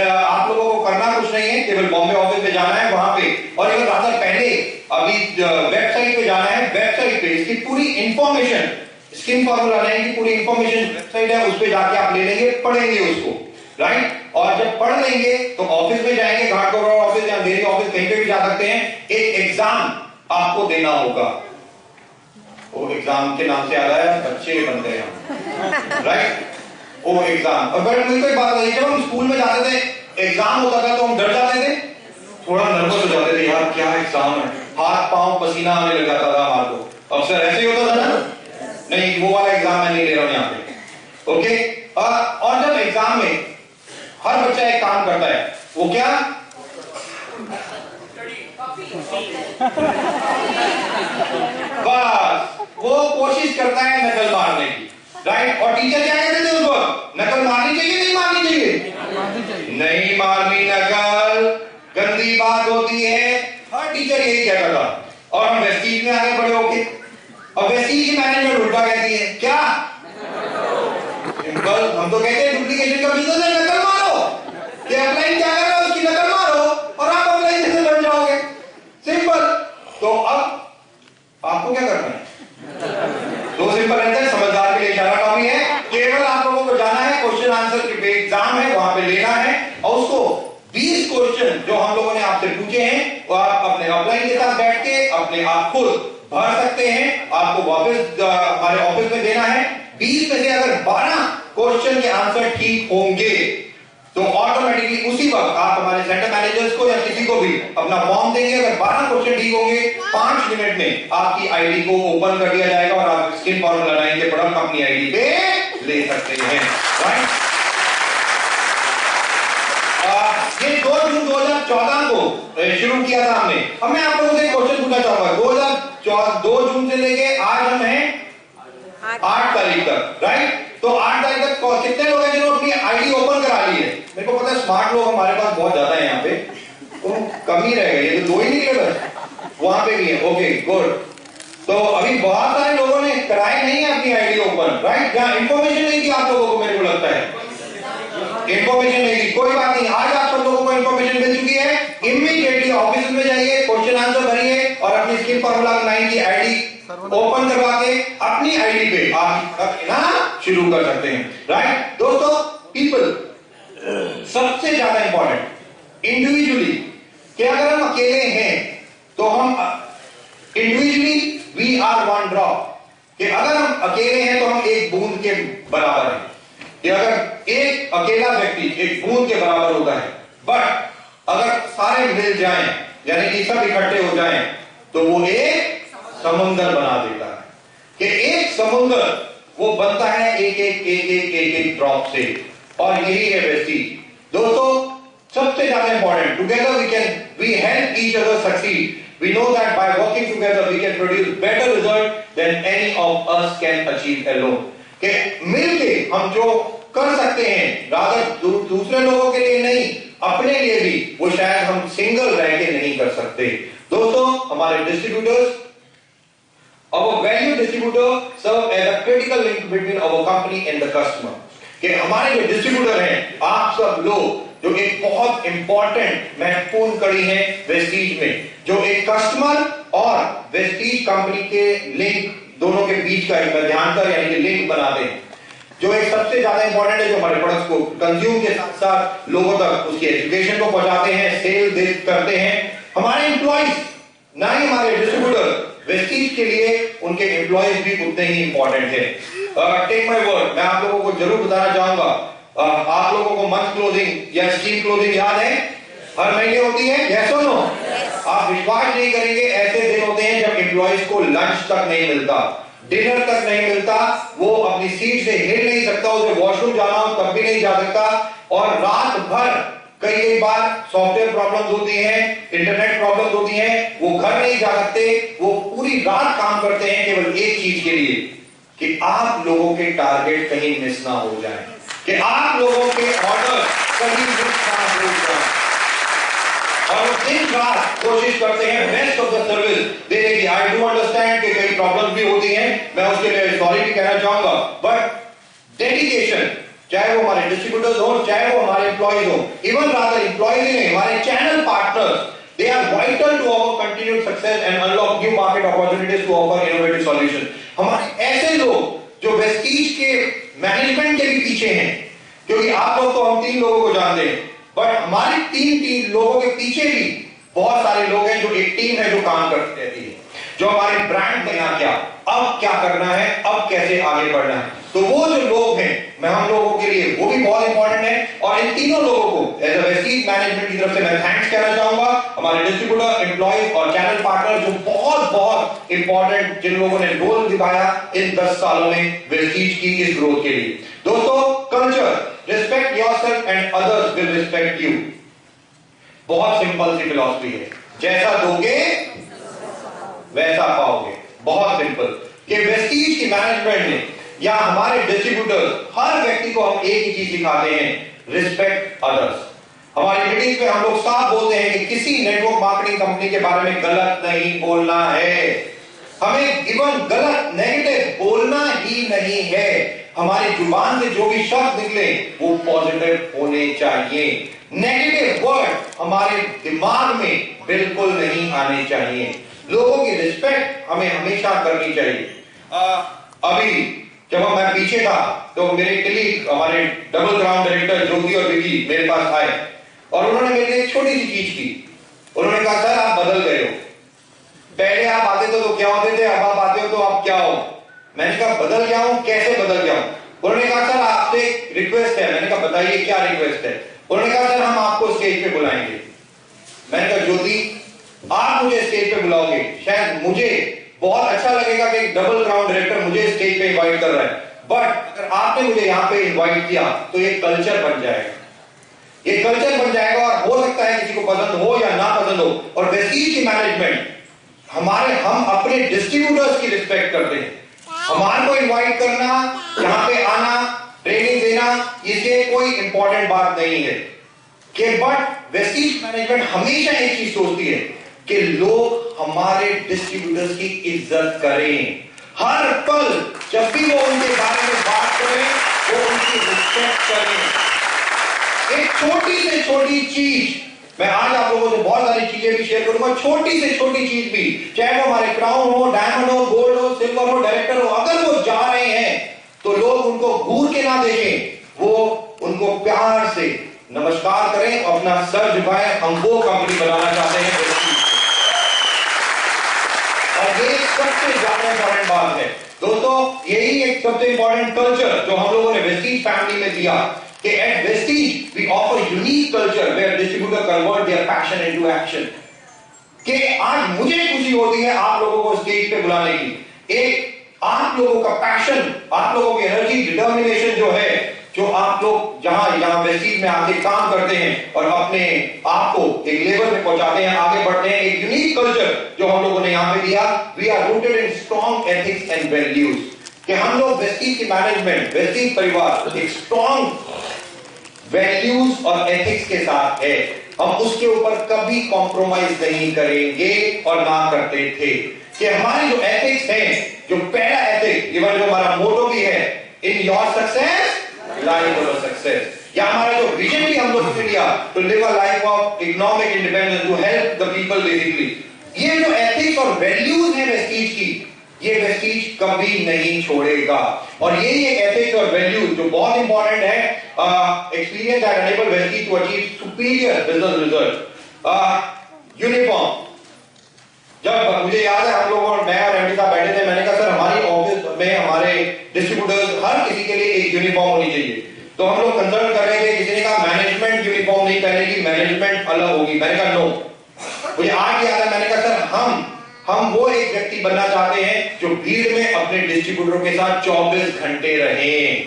आप लोगों को करना कुछ नहीं है, केवल बॉम्बे ऑफिस पे जाना है, वहां पे, और इवन रादर पहले अभी वेबसाइट पे जाना है, वेबसाइट पे इसकी पूरी इंफॉर्मेशन, स्किन फॉर्मूला 9 की पूरी इंफॉर्मेशन वेबसाइट है, उस पे जाके आप ले लेंगे, पढ़ेंगे उसको, राइट। और जब पढ़ लेंगे तो ऑफिस में जाएंगे, घाटकोपर ऑफिस या अंधेरी ऑफिस, कहीं पे भी जा सकते हैं। एक एग्जाम आपको देना होगा। वो एग्जाम के नाम से आ रहा है, बच्चे बनते हैं, राइट? वो एग्जाम। और बट मुझे कोई बात नहीं, जब हम स्कूल में जाते थे, एग्जाम होता था तो हम डर जाते थे, थोड़ा नर्वस हो जाते थे, यार क्या एग्जाम है, हाथ पांव पसीना आने लग जाता था हमारे को। अक्सर ऐसे ही होता था ना? नहीं, वो वाला एग्जाम मैं नहीं ले रहा हूं यहाँ पे, ओके? और जब एग्जाम में हर बच्चा एक काम करता है, वो क्या? बस वो कोशिश करता है नकल मारने की, राइट? और टीचर क्या कहते थे उसको? नकल मारनी चाहिए, नहीं मारनी चाहिए? नहीं मारनी नकल, गंदी बात होती है, हर टीचर यही कहता था। और हम वेस्टीज में आगे बड़े होके, और वेस्टीज की मैनेजमेंट उल्टा कहती है, क्या? सिंपल, हम तो कहते हैं डुप्लीकेशन का बिजनेस है, नकल मारो। कि अपलाइन क्या कर रहा है, उसकी नकल मारो और आप अपलाइन से बन जाओगे, सिंपल। तो अब आपको क्या करना है? दो सिंपल आंसर, समझदार के लिए इशारा काफी है। केवल आप लोगों को जाना है, क्वेश्चन आंसर के एग्जाम है वहां पे लेना है, और उसको 20 क्वेश्चन जो हम लोगों ने आपसे पूछे हैं वो आप अपने अपलाइन के साथ बैठ के अपने आप खुद भर सकते हैं। आपको वापस हमारे ऑफिस में देना है। 20 में से अगर 12 क्वेश्चन के आंसर ठीक होंगे तो ऑटोमेटिकली उसी वक्त आप हमारे सेंटर मैनेजर्स को या किसी को भी अपना फॉर्म देंगे। अगर 12 क्वेश्चन ठीक होंगे, 5 मिनट में आपकी आईडी को ओपन कर दिया जाएगा और आप स्किन फॉर्मूला 9 के प्रोडक्ट अपनी आईडी पे ले सकते हैं, राइट? ये 2 जून 2014 को शुरू किया था हमने। अब मैं आप लोगों से क्वेश्चन पूछना चाहूंगा। 2 जून से लेके आज हम हैं 8 तारीख तक, राइट? तो 8 तारीख तक कितने लोग हैं जिन्होंने अपनी आईडी ओपन करा ली है? मेरे को पता है स्मार्ट लोग हमारे पास बहुत ज्यादा है यहाँ पे, तो कम ही रह गए, ये तो 2 ही निकले बस। वहां पे भी है, ओके गुड। तो अभी बहुत सारे लोगों ने कराई नहीं है अपनी आईडी ओपन, राइट? जहां इंफॉर्मेशन नहीं थी आप लोगों को, मेरे को लगता है इंफॉर्मेशन नहीं थी, कोई बात नहीं, आज आप सब लोगों को इंफॉर्मेशन मिल चुकी है। इमीडिएटली ऑफिस में जाइए, क्वेश्चन आंसर भरिए और अपनी स्किन फॉर्मूला 9 की आईडी ओपन करवा के अपनी आईडी पे आप लिखना शुरू कर सकते हैं, राइट? दोस्तों, पीपल सबसे ज्यादा इंपॉर्टेंट इंडिविजुअली, कि अगर हम अकेले हैं तो हम individually we are one drop, कि अगर हम अकेले हैं तो हम एक बूंद के बराबर हैं। कि अगर एक अकेला व्यक्ति एक बूंद के बराबर होता है, बट अगर सारे मिल जाएं, यानी कि सब इकट्ठे हो जाएं, तो वो एक समुंदर बना देता है। कि एक समुंदर वो बनता है एक ड्रॉप से, और यही है वेस्टीज। दोस्तों, सबसे ज्यादा important, together we help each other succeed. We know that by working together we can produce better result than any of us can achieve alone. कि मिलके हम जो कर सकते हैं, रादर दूसरे लोगों के लिए नहीं, अपने लिए भी, वो शायद हम सिंगल रह के नहीं कर सकते। दोस्तों, हमारे distributors, our value distributor serve as a critical link between our company and the customer. कि हमारे जो डिस्ट्रीब्यूटर हैं, आप सब लोग जो एक बहुत इंपॉर्टेंट महत्वपूर्ण कड़ी है वेस्टीज में, जो एक कस्टमर और वेस्टीज कंपनी के लिंक दोनों के बीच का एक मध्यांतर यानी कि लिंक बनाते हैं, जो एक सबसे ज्यादा इंपॉर्टेंट है, जो हमारे प्रोडक्ट्स को कंज्यूम के साथ साथ लोगों तक उसकी एजुकेशन को पहुंचाते हैं, सेल करते हैं। हमारे एम्प्लॉइज, ना ही हमारे डिस्ट्रीब्यूटर, वेस्टीज के लिए उनके एम्प्लॉइज भी उतने ही इंपॉर्टेंट है। टेक माय वर्ड, मैं आप लोगों को जरूर बताना चाहूंगा, आप लोगों को मंथ क्लोजिंग या स्कीम क्लोजिंग याद है? हर महीने होती है, यस और नो? आप विश्वास नहीं करेंगे, ऐसे दिन होते हैं जब एम्प्लॉइज को लंच तक नहीं मिलता, डिनर तक नहीं मिलता, वो अपनी सीट से हिल नहीं सकता, उसे वॉशरूम जाना हो तब भी नहीं जा सकता, और रात भर कई बार सॉफ्टवेयर प्रॉब्लम्स होती हैं, इंटरनेट प्रॉब्लम्स होती हैं, वो घर नहीं जा सकते, वो पूरी रात काम करते हैं केवल एक चीज के लिए, कि आप लोगों के टारगेट कहीं मिस ना हो जाए, कि आप लोगों के ऑर्डर कहीं मिस ना हो जाए, और दिन रात कोशिश करते हैं बेस्ट ऑफ द सर्विस देने की। आई डू अंडरस्टैंड कि कई प्रॉब्लम्स भी होती हैं, मैं उसके लिए सॉरी भी कहना चाहूंगा, बट डेडिकेशन, चाहे वो हमारे डिस्ट्रीब्यूटर्स हो, चाहे वो हमारे एम्प्लॉइज हो, इवन रादर एम्प्लॉइज ही नहीं, हमारे channel partners, they are vital to our continued success and unlock new market opportunities to offer innovative solution. हमारे ऐसे लोग जो वेस्टीज के मैनेजमेंट के भी पीछे हैं, क्योंकि आप लोग तो हम 3 लोगों को जानते हैं, बट हमारी 3 लोगों के पीछे भी बहुत सारे लोग हैं, जो एक टीम है जो काम करती रहती है। जो हमारे ब्रांड ने यहाँ किया, अब क्या करना है, अब कैसे आगे बढ़ना है। तो वो जो लोग हैं, मैं हम लोगों के लिए वो भी बहुत इंपॉर्टेंट है। और इन तीनों लोगों को एज अ वेस्टीज मैनेजमेंट की तरफ से मैं थैंक्स कहना चाहूंगा। हमारे डिस्ट्रीब्यूटर, एम्प्लॉय और चैनल पार्टनर जो बहुत बहुत इंपॉर्टेंट, जिन लोगों ने रोल निभाया इन 10 सालों में वेस्टीज की इस ग्रोथ के लिए। दोस्तों, culture, respect yourself and others will respect you. बहुत सिंपल सी फिलॉसफी है, जैसा दोगे वैसा पाओगे। बहुत सिंपल। कि वेस्टीज की मैनेजमेंट ने या हमारे डिस्ट्रीब्यूटर्स, हर व्यक्ति को हम एक ही चीज सिखाते हैं, रिस्पेक्ट अदर्स। हमारी मीटिंग में हम लोग साफ बोलते हैं कि किसी नेटवर्क मार्केटिंग कंपनी के बारे में गलत नहीं बोलना है। हमें इवन गलत, नेगेटिव बोलना ही नहीं है। हमारी जुबान से जो भी शब्द निकले वो पॉजिटिव होने चाहिए। नेगेटिव वर्ड हमारे दिमाग में बिल्कुल नहीं आने चाहिए। लोगों की रिस्पेक्ट हमें हमेशा करनी चाहिए। अभी जब मैं पीछे था तो मेरे कलीग, हमारे डबल ग्राउंड डायरेक्टर ज्योति और विकी मेरे पास आए और उन्होंने मेरे लिए एक छोटी सी चीज की। उन्होंने कहा, सर आप बदल गए हो, पहले आप आते तो क्या होते थे, अब आप आते हो तो आप क्या हो। मैंने कहा बदल गया हूं, कैसे बदल गया हूं। उन्होंने कहा सर आपसे एक रिक्वेस्ट है। मैंने कहा बताइए क्या रिक्वेस्ट है। उन्होंने कहा सर हम आपको स्टेज पे बुलाएंगे। मैंने कहा ज्योति आप मुझे स्टेज पे बुलाओगे, शायद मुझे बहुत अच्छा लगेगा कि डबल ग्राउंड डायरेक्टर मुझे स्टेज पे इनवाइट कर रहा है, बट अगर आपने मुझे यहाँ पे इनवाइट किया तो ये कल्चर बन जाएगा, ये कल्चर बन जाएगा और हो सकता है किसी को पसंद हो या ना पसंद हो। और वेस्टीज की मैनेजमेंट, हम अपने डिस्ट्रीब्यूटर्स की रिस्पेक्ट करते हैं। हमारे को इनवाइट करना, यहाँ पे आना, ट्रेनिंग देना, इसके कोई इंपॉर्टेंट बात नहीं है। कि बट वेस्टीज मैनेजमेंट हमेशा एक चीज सोचती है कि लोग हमारे डिस्ट्रीब्यूटर्स की इज्जत करें। हर पल जब भी वो उनके बारे में बात करें, वो उनकी रिस्पेक्ट करें। एक छोटी से छोटी चीज, मैं आज आप लोगों से बहुत सारी चीजें भी शेयर करूंगा, छोटी से छोटी चीज भी, चाहे वो हमारे क्राउन हो, डायमंड हो, गोल्ड हो, सिल्वर हो, डायरेक्टर हो, अगर वो जा रहे हैं तो लोग उनको घूर के ना देखें, वो उनको प्यार से नमस्कार करें और अपना सर झुकाएं। हम वो कंपनी बनाना चाहते हैं। और ये सबसे ज्यादा इंपॉर्टेंट बात है दोस्तों, यही एक सबसे इंपॉर्टेंट कल्चर जो हम लोगों ने वेस्टीज फैमिली में दिया कि at Vestige we offer unique culture where distributor convert their passion into action. कि आज मुझे खुशी होती है आप लोगों को स्टेज पे बुलाने की। एक आप लोगों का पैशन, आप लोगों की एनर्जी, डिटर्मिनेशन जो है, जो आप लोग जहां वेस्टीज में आके काम करते हैं और अपने आप को एक लेवल पे पहुंचाते हैं, आगे बढ़ते हैं। एक यूनिक कल्चर जो हम लोगों ने यहां पे दिया, we are rooted in strong ethics and values. कि हम लोग वेस्टीज की मैनेजमेंट, वेस्टीज परिवार एक स्ट्रॉन्ग वैल्यूज और एथिक्स के साथ है। हम उसके ऊपर कभी कॉम्प्रोमाइज नहीं करेंगे और ना करते थे। कि हमारी जो एथिक्स है, जो पहला एथिक, इवन जो हमारा मोटो भी है, इन योर सक्सेस लाइफ और सक्सेस, या हमारा जो विजन भी हम लोगों ने लिया, to live a life of economic independence, to help the people basically. ये जो एथिक्स और वैल्यूज है वेस्टीज की, ये वेस्टीज कभी नहीं छोड़ेगा। और यही एक एथिक्स और वैल्यूज जो बहुत इंपॉर्टेंट है। Experience that enable Vestige to achieve superior business result. Uniform, जब मुझे याद है हम लोग और मैं और एमडी साहब बैठे थे, मैंने कहा सर हमारी ऑफिस में हमारे डिस्ट्रीब्यूटर्स हर किसी के लिए एक यूनिफॉर्म होनी चाहिए। तो हम लोग कंसल्ट कर रहे थे, किसी ने कहा मैनेजमेंट यूनिफॉर्म नहीं पहनेगी, मैनेजमेंट अलग होगी। मैंने कहा नो। मुझे आज याद है, मैंने कहा सर हम वो एक व्यक्ति बनना चाहते हैं जो भीड़ में अपने डिस्ट्रीब्यूटरों के साथ 24 घंटे रहें।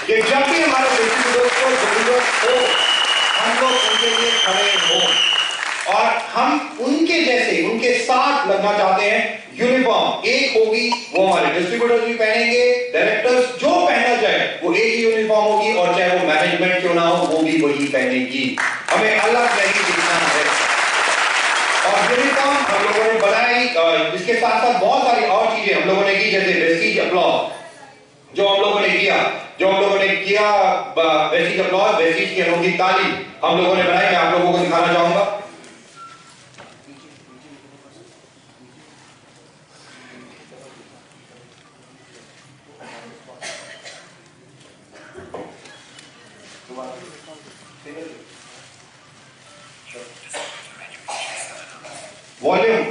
कि जब भी हमारे डिस्ट्रीब्यूटर्स को जरूरत हो हम लोग उनके लिए खड़े हों और हम उनके जैसे उनके साथ लगना चाहते हैं। यूनिफॉर्म एक होगी, वो हमारे डिस्ट्रीब्यूटर्स भी पहनेंगे, डायरेक्टर्स जो पहना जाए वो एक ही यूनिफॉर्म होगी, और चाहे वो मैनेजमेंट क्यों ना हो वो भी वही पहनेगी। हमें अलग नहीं दिखना है। और यूनिफॉर्म हम लोगों ने बनाई, इसके साथ साथ बहुत सारी और चीजें हम लोगों ने की, जैसे वेस्टीज अपलॉज जो हम लोगों ने किया, वेस्टीज अपलॉज, वेस्टीज की अनोखी तालीम हम लोगों ने बनाई। मैं आप लोगों को दिखाना चाहूंगा। Volume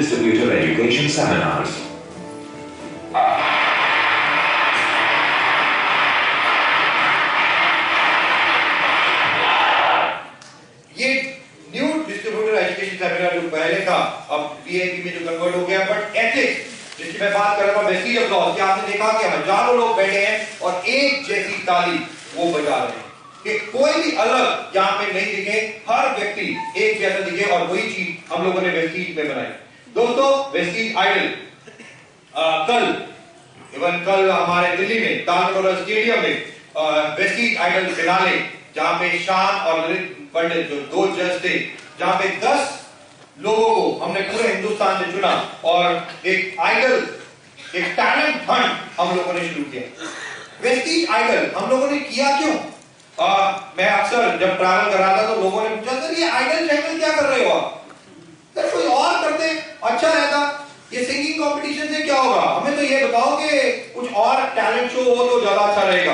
distributor education seminars. ये न्यू डिस्ट्रीब्यूटर एजुकेशन सेमिनार जो पहले था अब वीआईपी में जो कन्वर्ट हो गया, बट एथिक्स जिसकी मैं बात कर रहा था, वेस्टीज अपलॉज, कि आपने देखा कि हजारों लोग बैठे हैं और एक जैसी ताली वो बजा रहे हैं कि कोई भी अलग यहाँ पे नहीं दिखे, हर व्यक्ति एक जैसा दिखे, और वही चीज हम लोगों ने वेस्टीज में बनाई। दोस्तों, वेस्टीज आइडल कल हमारे दिल्ली में तालकटोरा स्टेडियम में वेस्टीज आइडल फिनाले, जहां पे शान और ललित पंडित जो दो जज थे, जहां पे 10 लोगों को हमने पूरे हिंदुस्तान से चुना और एक आइडल, एक टैलेंट हंट हम लोगों ने शुरू किया। वेस्टीज आइडल हम लोगों ने किया क्यों? मैं अक्सर जब ट्रैवल कर रहा था तो लोगों ने पूछा, सर ये आइडल चैनल क्या कर रहे हो आप? सर कोई और करते अच्छा रहता, ये सिंगिंग कंपटीशन से क्या होगा, हमें तो ये बताओ कि कुछ और टैलेंट शो हो तो ज्यादा अच्छा रहेगा।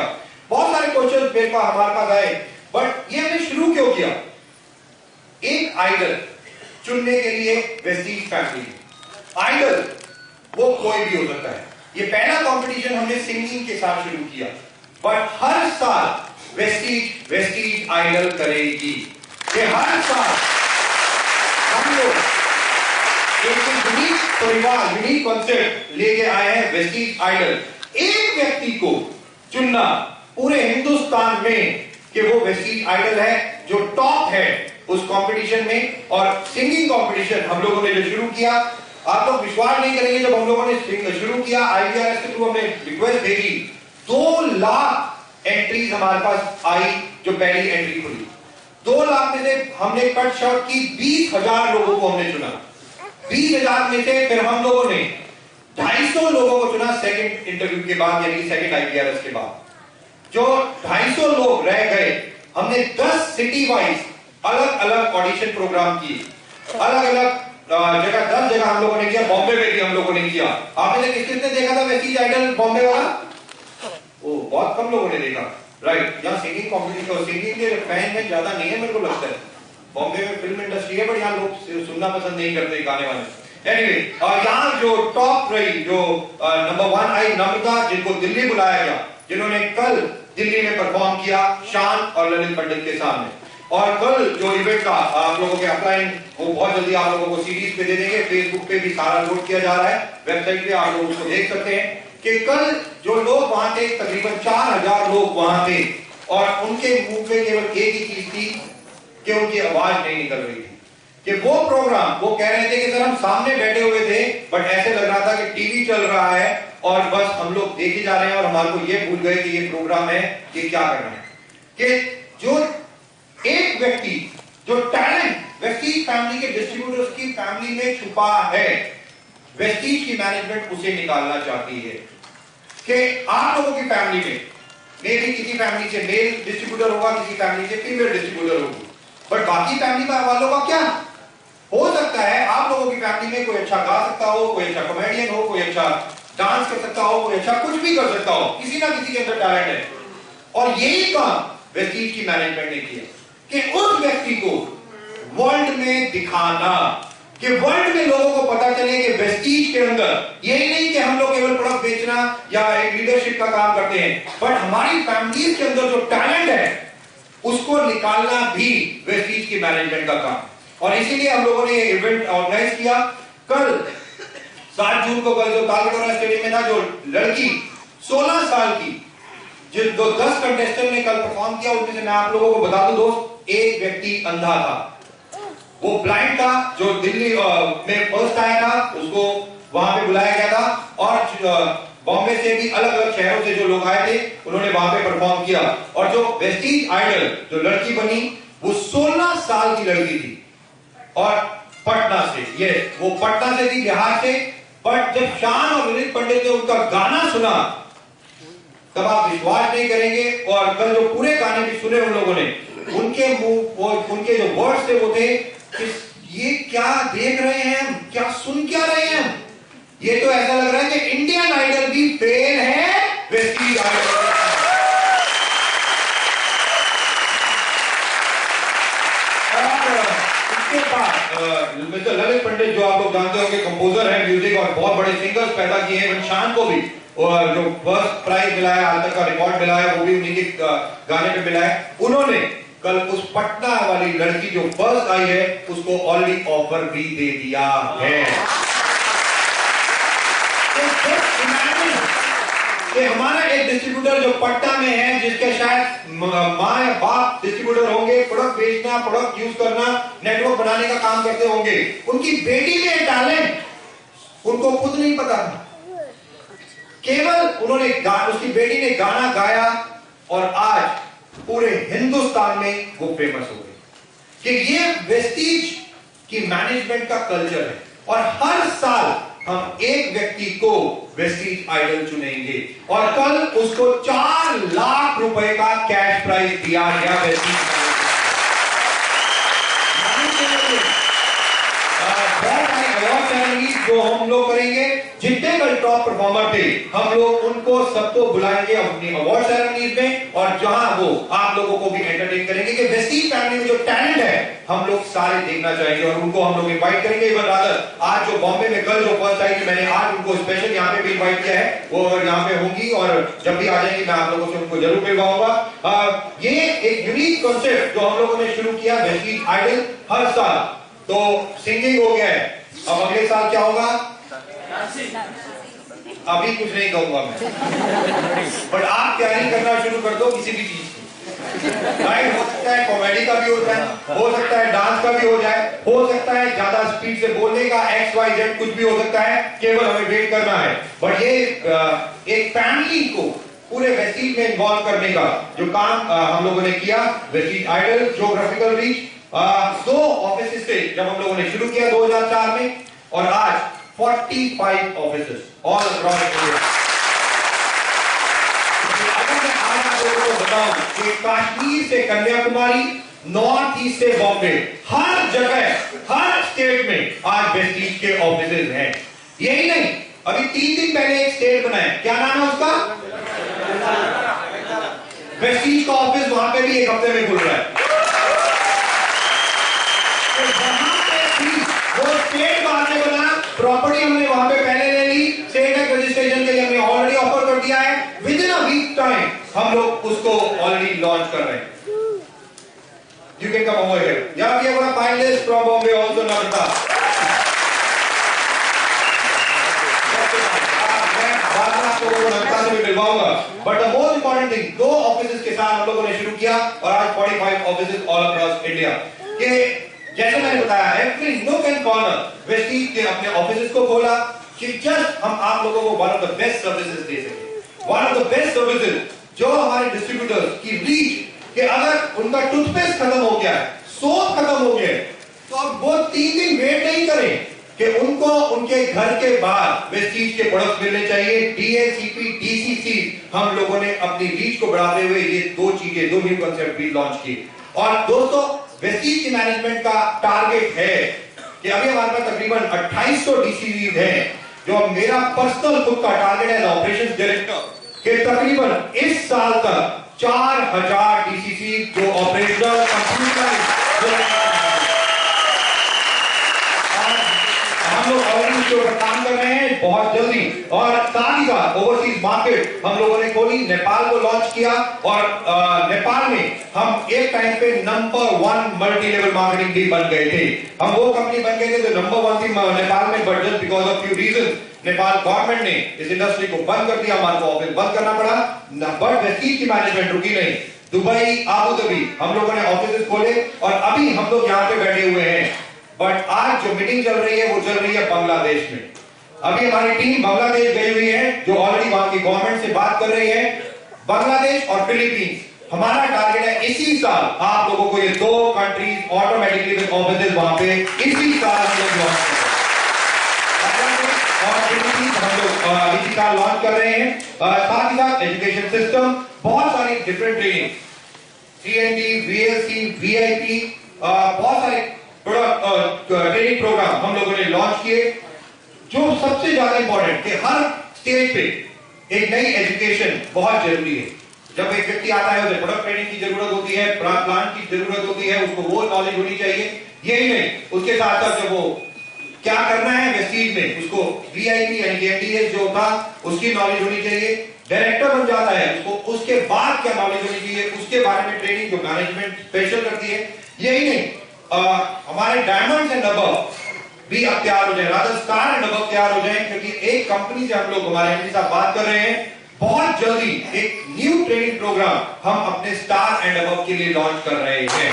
बहुत सारे क्वेश्चन मेरे पास हमारे पास आए, बट ये हमने शुरू क्यों किया? एक आइडल चुनने के लिए वेस्टीज फैमिली, आइडल वो कोई भी हो सकता है। ये पहला कंपटीशन हमने सिंगिंग के साथ शुरू किया, बट हर साल वेस्टीज आइडल करेगी। ये हर साल हम लोग एक यूनिक परिवार, यूनिक कॉन्सेप्ट लेके आए हैं, वेस्टीज आइडल। एक व्यक्ति को चुनना पूरे हिंदुस्तान में कि वो वेस्टीज आइडल है जो टॉप है उस कंपटीशन में। और सिंगिंग कंपटीशन हम लोगों ने जो शुरू किया, आप लोग विश्वास नहीं करेंगे, जब हम लोगों ने शुरू किया IVRS के थ्रू हमने रिक्वेस्ट भेजी, 2 लाख एंट्रीज हमारे पास आई। जो पहली एंट्री खुली 2 लाख में से हमने कट शॉर्ट की 20,000 लोगों को हमने चुना। 20,000 में से फिर हम लोगों ने 250 लोगों को चुना सेकंड इंटरव्यू के बाद, यानी सेकंड IVRS के बाद। जो 250 लोग रह गए, हमने 10 सिटी वाइज अलग अलग ऑडिशन प्रोग्राम किए, अलग अलग जगह, 10 जगह हम लोगों ने किया। बॉम्बे में भी हम लोगों ने किया। आपने किसने देखा था वेस्टीज आइडल बॉम्बे वाला? ओ, बहुत कम लोगों ने देखा, राइट। यहाँ सिंगिंग कॉम्पिटिशन, सिंगिंग के फैन में ज्यादा नहीं है मेरे को लगता है। बॉम्बे में फिल्म इंडस्ट्री है, बट यहाँ लोग सुनना पसंद नहीं करते गाने वाले। एनीवे, यहाँ जो टॉप रही, जो नंबर 1 आई नम्रता, जिनको दिल्ली बुलाया गया, जिन्होंने कल दिल्ली में परफॉर्म किया शान और ललित पंडित के सामने। और कल जो इवेंट था, आप लोगों के अपलाइन वो बहुत जल्दी आप लोगों को सीरीज पे दे देंगे, फेसबुक पे भी सारा लोड किया जा रहा है, वेबसाइट पे आप लोग उसको देख सकते हैं कि कल जो लोग वहां थे, तकरीबन 4,000 लोग वहां थे, और उनके मुंह पे केवल एक ही चीज थी कि उनकी आवाज नहीं निकल रही थी। कि वो प्रोग्राम, वो कह रहे थे कि सर हम सामने बैठे हुए थे, बट ऐसे लग रहा था कि टीवी चल रहा है और बस हम लोग देखे जा रहे हैं और हमारे को ये भूल गए कि ये प्रोग्राम है, ये क्या करना है। कि जो एक व्यक्ति, जो टैलेंट वेस्टीज फैमिली के डिस्ट्रीब्यूटर्स की फैमिली में छुपा है, वेस्टीज की मैनेजमेंट उसे निकालना चाहती है। कि आप लोगों की फैमिली में मे भी किसी फैमिली से मेल डिस्ट्रीब्यूटर होगा, किसी फैमिली से फीमेल डिस्ट्रीब्यूटर होगी, बट बाकी फैमिली वालों का क्या हो सकता है? आप लोगों की फैमिली में कोई अच्छा गा सकता हो, कोई अच्छा कॉमेडियन हो, कोई अच्छा डांस कर सकता हो, कोई अच्छा कुछ भी कर सकता हो, किसी ना किसी के अंदर टैलेंट है। और यही काम वेस्टीज की मैनेजमेंट ने किया कि उस व्यक्ति को वर्ल्ड में दिखाना, कि वर्ल्ड में लोगों को पता चले कि वेस्टीज के अंदर यही नहीं कि हम लोग केवल प्रोडक्ट बेचना या एक लीडरशिप का काम करते हैं, बट हमारी फैमिलीज के अंदर जो टैलेंट है उसको निकालना भी वेस्टीज की मैनेजमेंट का काम। और इसीलिए हम लोगों ने ये इवेंट ऑर्गेनाइज किया। कल 7 जून को कल जो तालकटोरा स्टेडियम में था, जो लड़की 16 साल की, जो 10 कंटेस्टेंट ने कल परफॉर्म किया, उनमें से मैं आप लोगों को बता दूं दोस्त, एक व्यक्ति अंधा था, वो ब्लाइंड था, जो दिल्ली में फर्स्ट आया था, उसको वहां पे बुलाया गया था। और बॉम्बे से भी अलग अलग शहरों से जो लोग आए थे, उन्होंने वहां पे परफॉर्म किया। और जो वेस्टीज आइडल जो लड़की बनी, वो 16 साल की लड़की थी और पटना से, ये वो पटना से थी, बिहार से। बट जब शान और ललित पंडित ने उनका गाना सुना, तब आप विश्वास नहीं करेंगे। और कल जो पूरे गाने भी सुने उन लोगों ने, उनके मुंह, उनके जो वर्ड्स थे वो थे कि ये क्या देख रहे हैं हम, क्या सुन क्या रहे हैं हम, ये तो ऐसा लग रहा है कि इंडियन आइडल भी फेल है वेस्टीज आइडल। और इसके बाद मिस्टर ललित पंडित, जो आप लोग जानते होंगे, कंपोजर कंपोजर है म्यूजिक और बहुत बड़े सिंगर्स पैदा किए हैं। शान को भी और जो फर्स्ट प्राइज मिला है, आज तक का रिकॉर्ड मिला है, वो भी उन्हीं के गाने पे मिला है। उन्होंने कल उस पटना वाली लड़की जो फर्स्ट आई है उसको ऑलरेडी ऑफर भी दे दिया है। तो हमारा एक डिस्ट्रीब्यूटर जो पटना में है, जिसके शायद माँ या बाप डिस्ट्रीब्यूटर होंगे, प्रोडक्ट बेचना, प्रोडक्ट यूज करना, नेटवर्क बनाने का काम करते होंगे, उनकी बेटी में टैलेंट उनको खुद नहीं पता था। केवल उन्होंने उसकी बेटी ने गाना गाया और आज पूरे हिंदुस्तान में वो फेमस हो गई। कि ये वेस्टीज की मैनेजमेंट का कल्चर है और हर साल हम एक व्यक्ति को वेस्टीज आइडल चुनेंगे और कल उसको 4 लाख रुपए का कैश प्राइज दिया गया वेस्टीज जो हम लोग करेंगे। जितने कल टॉप परफॉर्मर थे हम लोग उनको सबको बुलाएंगे अपनी अवार्ड सेरेमनीज में और जहां वो आप लोगों को भी एंटरटेन करेंगे कि वेस्टीज फैमिली में जो टैलेंट है हम लोग सारे देखना चाहेंगे और उनको हम लोग इनवाइट करेंगे। इवन रादर आज जो बॉम्बे में कल जो फर्स्ट आई थी, मैंने आज उनको स्पेशल यहाँ पे भी इन्वाइट किया है, वो यहाँ पे होंगी और जब भी आ जाएंगी मैं आप लोगों से उनको जरूर मिलवाऊंगा। ये एक यूनिक कॉन्सेप्ट जो हम लोगों ने शुरू किया वेस्टीज आइडल हर साल। तो सिंगिंग हो गया है, अब अगले साल क्या होगा अभी कुछ नहीं कहूंगा मैं, बट आप तैयारी करना शुरू कर दो किसी भी चीज की। राइट, हो सकता है कॉमेडी का भी हो जाए, हो सकता है डांस का भी हो जाए, हो सकता है ज्यादा स्पीड से बोलने का, XYZ कुछ भी हो सकता है, केवल हमें वेट करना है। बट ये एक फैमिली को पूरे वेस्टीज में इन्वॉल्व करने का जो काम हम लोगों ने किया, Vestige idle geographical reach 2 office से जब हम लोगों ने शुरू किया 2004 में और आज 45 ऑफिसेस ऑल अक्रॉस इंडिया। अगर मैं आज आप लोगों को बताऊं कि कश्मीर से कन्याकुमारी, नॉर्थ ईस्ट से बॉम्बे, हर जगह हर स्टेट में आज वेस्टीज के ऑफिसेस हैं। यही नहीं, अभी 3 दिन पहले एक स्टेट बना है, क्या नाम है उसका? वेस्टीज का ऑफिस वहां पे भी एक हफ्ते में खुल रहा है। वो स्टेट बाद में बना, प्रॉपर्टी हमने वहां पे पहले ले ली, स्टेट एक्ट रजिस्ट्रेशन के लिए हमने ऑलरेडी ऑफर कर दिया है। Within a week time हम लोग उसको ऑलरेडी लॉन्च कर रहे हैं। You can come over here. Yeah, we have a finalist from Bombay also, Namrata. But the most important thing, 2 offices के साथ हम लोगों ने शुरू किया और आज 45 ऑफिसेस ऑल अक्रॉस इंडिया। कि जैसे मैंने बताया every nook and corner Vestige ने अपने ऑफिसेस को खोला कि जस्ट हम आप लोगों को one of the best services दे सके। One of the best services जो हमारे डिस्ट्रीब्यूटर्स की रीच, कि अगर उनका टूथपेस्ट खत्म हो गया है, सोप खत्म हो गया है, तो अब वो 3 दिन वेट नहीं करें कि उनको उनके घर के बाहर वेस्टीज के प्रोडक्ट मिलने चाहिए। DACP DCC हम लोगों ने अपनी रीच को बढ़ाते हुए ये 2 चीजें, 2 न्यू कंसेप्ट भी लॉन्च की। और दोस्तों वेस्टीज की मैनेजमेंट का टारगेट है कि अभी हमारे पास तकरीबन 2800 DCCs हैं, जो मेरा पर्सनल खुद का टारगेट है ऑपरेशंस डायरेक्टर कि तकरीबन इस साल तक 4000 DCC जो ऑपरेशनल कंप्यूटर हम लोग ऑलरेडी उसके ऊपर काम कर रहे हैं बहुत जल्दी। और साथ ही साथ ओवरसीज मार्केट हम लोगों ने खोली, नेपाल को लॉन्च किया और नेपाल में हम एक टाइम पे number 1 multi level marketing team बन गए थे। हम वो कंपनी बन गए थे जो नंबर 1 थी नेपाल में, but just because of few reason Nepal government ने इस इंडस्ट्री को बंद कर दिया, हमारे को ऑफिस बंद करना पड़ा। बट वेस्टीज की मैनेजमेंट रुकी नहीं, दुबई, आबू धाबी हम लोगों ने ऑफिस खोले और अभी हम लोग यहाँ पे बैठे हुए हैं। बट आज जो मीटिंग चल रही है वो चल रही है बांग्लादेश में। अभी हमारी टीम बांग्लादेश गई हुई है, जो ऑलरेडी वहां की गवर्नमेंट से बात कर रही है। बांग्लादेश और फिलीपींस हमारा टारगेट है इसी साल आप लोगों को ये 2 कंट्रीज ऑटोमेटिकली विद ऑफिसेज वहां पे इसी साल हम लोग लॉन्च और फिलीपींस हम लोग इसी साल लॉन्च कर रहे हैं। साथ ही साथ एजुकेशन सिस्टम, बहुत सारी different training, CND, VLC, VIP, बहुत सारे ट्रेनिंग प्रोग्राम हम लोगों ने लॉन्च किए। जो सबसे ज्यादा इंपॉर्टेंट कि हर स्टेज पे एक नई एजुकेशन बहुत जरूरी है। जब एक व्यक्ति आता है उसे प्रोडक्ट ट्रेनिंग की जरूरत होती है, प्लांट की जरूरत होती है, उसको वो नॉलेज होनी चाहिए। यही नहीं, उसके साथ साथ जब वो क्या करना है वेस्टीज में, उसको वीआईपी यानी कि एमडीएस जो था उसकी नॉलेज होनी चाहिए। डायरेक्टर बन जाता है, उसको उसके बाद क्या नॉलेज होनी चाहिए, उसके बारे में ट्रेनिंग जो मैनेजमेंट स्पेशल करती है। यही नहीं, हमारे डायमंड्स एंड अबव भी अब तैयार हो जाए, रादर स्टार एंड अबव तैयार हो जाए, क्योंकि एक कंपनी से हम लोग हमारे एमडी साहब बात कर रहे हैं, बहुत जल्दी एक न्यू ट्रेनिंग प्रोग्राम हम अपने स्टार एंड अबव के लिए लॉन्च कर रहे हैं।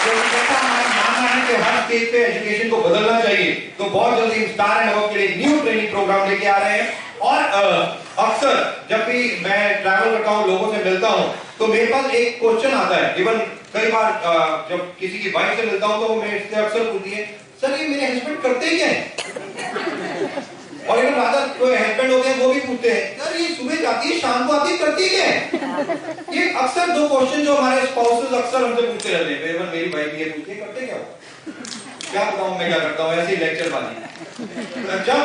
हमारा मानना है कि हर स्टेज पे एजुकेशन को बदलना चाहिए, तो बहुत जल्दी स्टार एंड अबव के लिए न्यू ट्रेनिंग प्रोग्राम लेके आ रहे हैं। और अक्सर जब भी मैं ट्रैवल करता हूँ, लोगों से मिलता हूँ, तो मेरे पास एक क्वेश्चन आता है। इवन कई बार जब किसी की वाइफ से मिलता हूँ तो वो मेरे से अक्सर पूछती है, सर ये मेरे हस्बैंड करते क्या है? और इवन रादर कोई हस्बैंड होते हैं वो भी पूछते हैं, यार ये सुबह जाती है शाम को आती है करती क्या है? ये अक्सर दो क्वेश्चन जो हमारे स्पाउसेस अक्सर हमसे पूछते रहते हैं। इवन मेरी वाइफ ये पूछती है, करते क्या हो? क्या बताऊं मैं क्या करता हूँ, ऐसी लेक्चर वाली। जब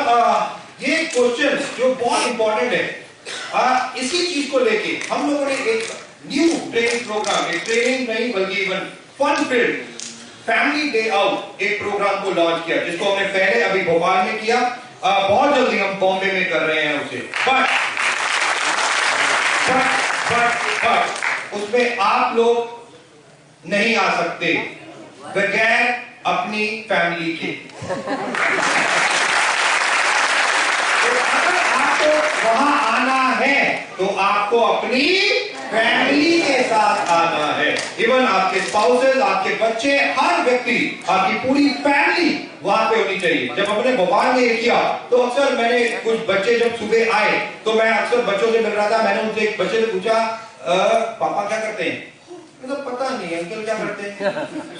ये क्वेश्चन जो बहुत इंपॉर्टेंट है, इसी चीज को लेके हम लोगों ने एक न्यू ट्रेनिंग प्रोग्राम, एक ट्रेनिंग नहीं बल्कि even fun field family day out एक प्रोग्राम को लॉन्च किया, जिसको हमने पहले अभी भोपाल में किया, बहुत जल्दी हम बॉम्बे में कर रहे हैं उसे। बट उसमें आप लोग नहीं आ सकते बगैर अपनी फैमिली के। तो अगर आपको वहां आना है तो आपको अपनी फैमिली के साथ आना है। इवन आपके स्पाउसेस, आपके बच्चे, हर व्यक्ति, आपकी पूरी फैमिली वहां पे होनी चाहिए। जब हमने भोपाल में ये किया तो अक्सर मैंने कुछ बच्चे जब सुबह आए तो मैं अक्सर बच्चों से मिल रहा था, मैंने उनसे एक बच्चे से पूछा, पापा क्या करते हैं? तो पता नहीं अंकल क्या करते हैं,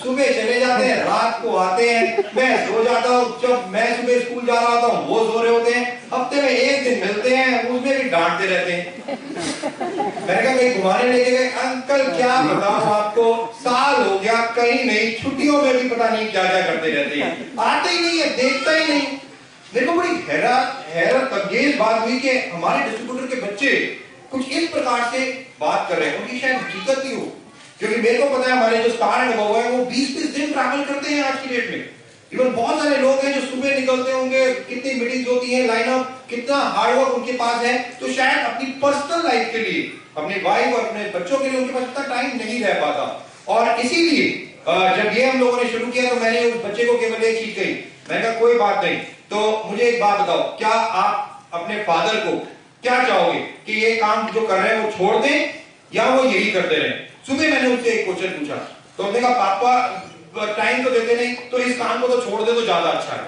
सुबह चले जाते हैं, रात को आते हैं, मैं सो जाता हूँ। जब मैं सुबह स्कूल जा रहा होता हूँ वो सो रहे होते हैं, हफ्ते में एक दिन मिलते हैं, उसमें भी डांटते रहते हैं। मैंने कहा कहीं घुमाने लेके गए? अंकल क्या बताऊं आपको, साल हो गया कहीं नहीं, छुट्टियों में भी पता नहीं क्या क्या करते रहते हैं, आते ही नहीं है, देखता ही नहीं। मेरे को बड़ी हैरत अंगेज बात हुई कि हमारे डिस्ट्रीब्यूटर के बच्चे कुछ इस प्रकार से बात कर रहे हैं, उनकी शायद हकीकत ही हो। क्योंकि मेरे को पता है हमारे जो स्टार एंड अबव है वो 20-20 दिन ट्रैवल करते हैं आज की डेट में। इवन बहुत सारे लोग हैं जो सुबह निकलते होंगे, कितनी मीटिंग्स होती हैं, लाइनअप, कितना हार्डवर्क उनके पास है, तो शायद अपनी पर्सनल लाइफ के लिए, अपनी वाइफ और अपने बच्चों के लिए उनके पास इतना टाइम नहीं रह पाता। और इसीलिए जब ये हम लोगों ने शुरू किया तो मैंने उस बच्चे को केवल एक चीज कही, मैंने कहा कोई बात नहीं, तो मुझे एक बात बताओ, क्या आप अपने फादर को क्या चाहोगे कि ये काम जो कर रहे हैं वो छोड़ दें या वो यही करते रहें? सुबह मैंने उनसे एक क्वेश्चन पूछा तो उन्होंने कहा पापा टाइम तो देते नहीं, तो इस काम को तो छोड़ दे तो ज्यादा अच्छा है।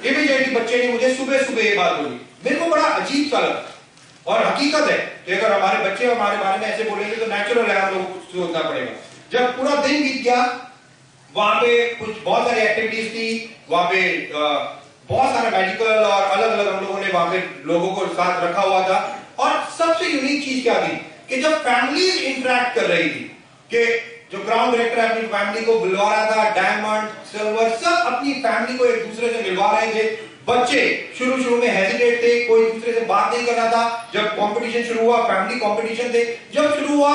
इमीडिएटली बच्चे ने मुझे सुबह सुबह ये बात बोली, मेरे को बड़ा अजीब सा लगा। और हकीकत है कि अगर हमारे बच्चे हमारे बारे में ऐसे बोलेंगे तो नेचुरल है, हम लोगों को कुछ सोचना पड़ेगा। जब पूरा दिन बीत गया, वहां पे कुछ बहुत सारी एक्टिविटीज थी, वहां पे बहुत सारा मेडिकल और अलग अलग हम लोगों ने वहां पे लोगों को साथ रखा हुआ था। और सबसे यूनिक चीज क्या थी कि जब फैमिली इंटरेक्ट कर रही थी, कि जो ग्राउंड डायरेक्टर अपनी फैमिली को बुलवा रहा था, डायमंड, सिल्वर, सब अपनी फैमिली को एक दूसरे से मिलवा रहे थे। बच्चे शुरू में हेजिटेट थे, कोई दूसरे से बात नहीं कर रहा था। जब कंपटीशन शुरू हुआ, फैमिली कंपटीशन थे, जब शुरू हुआ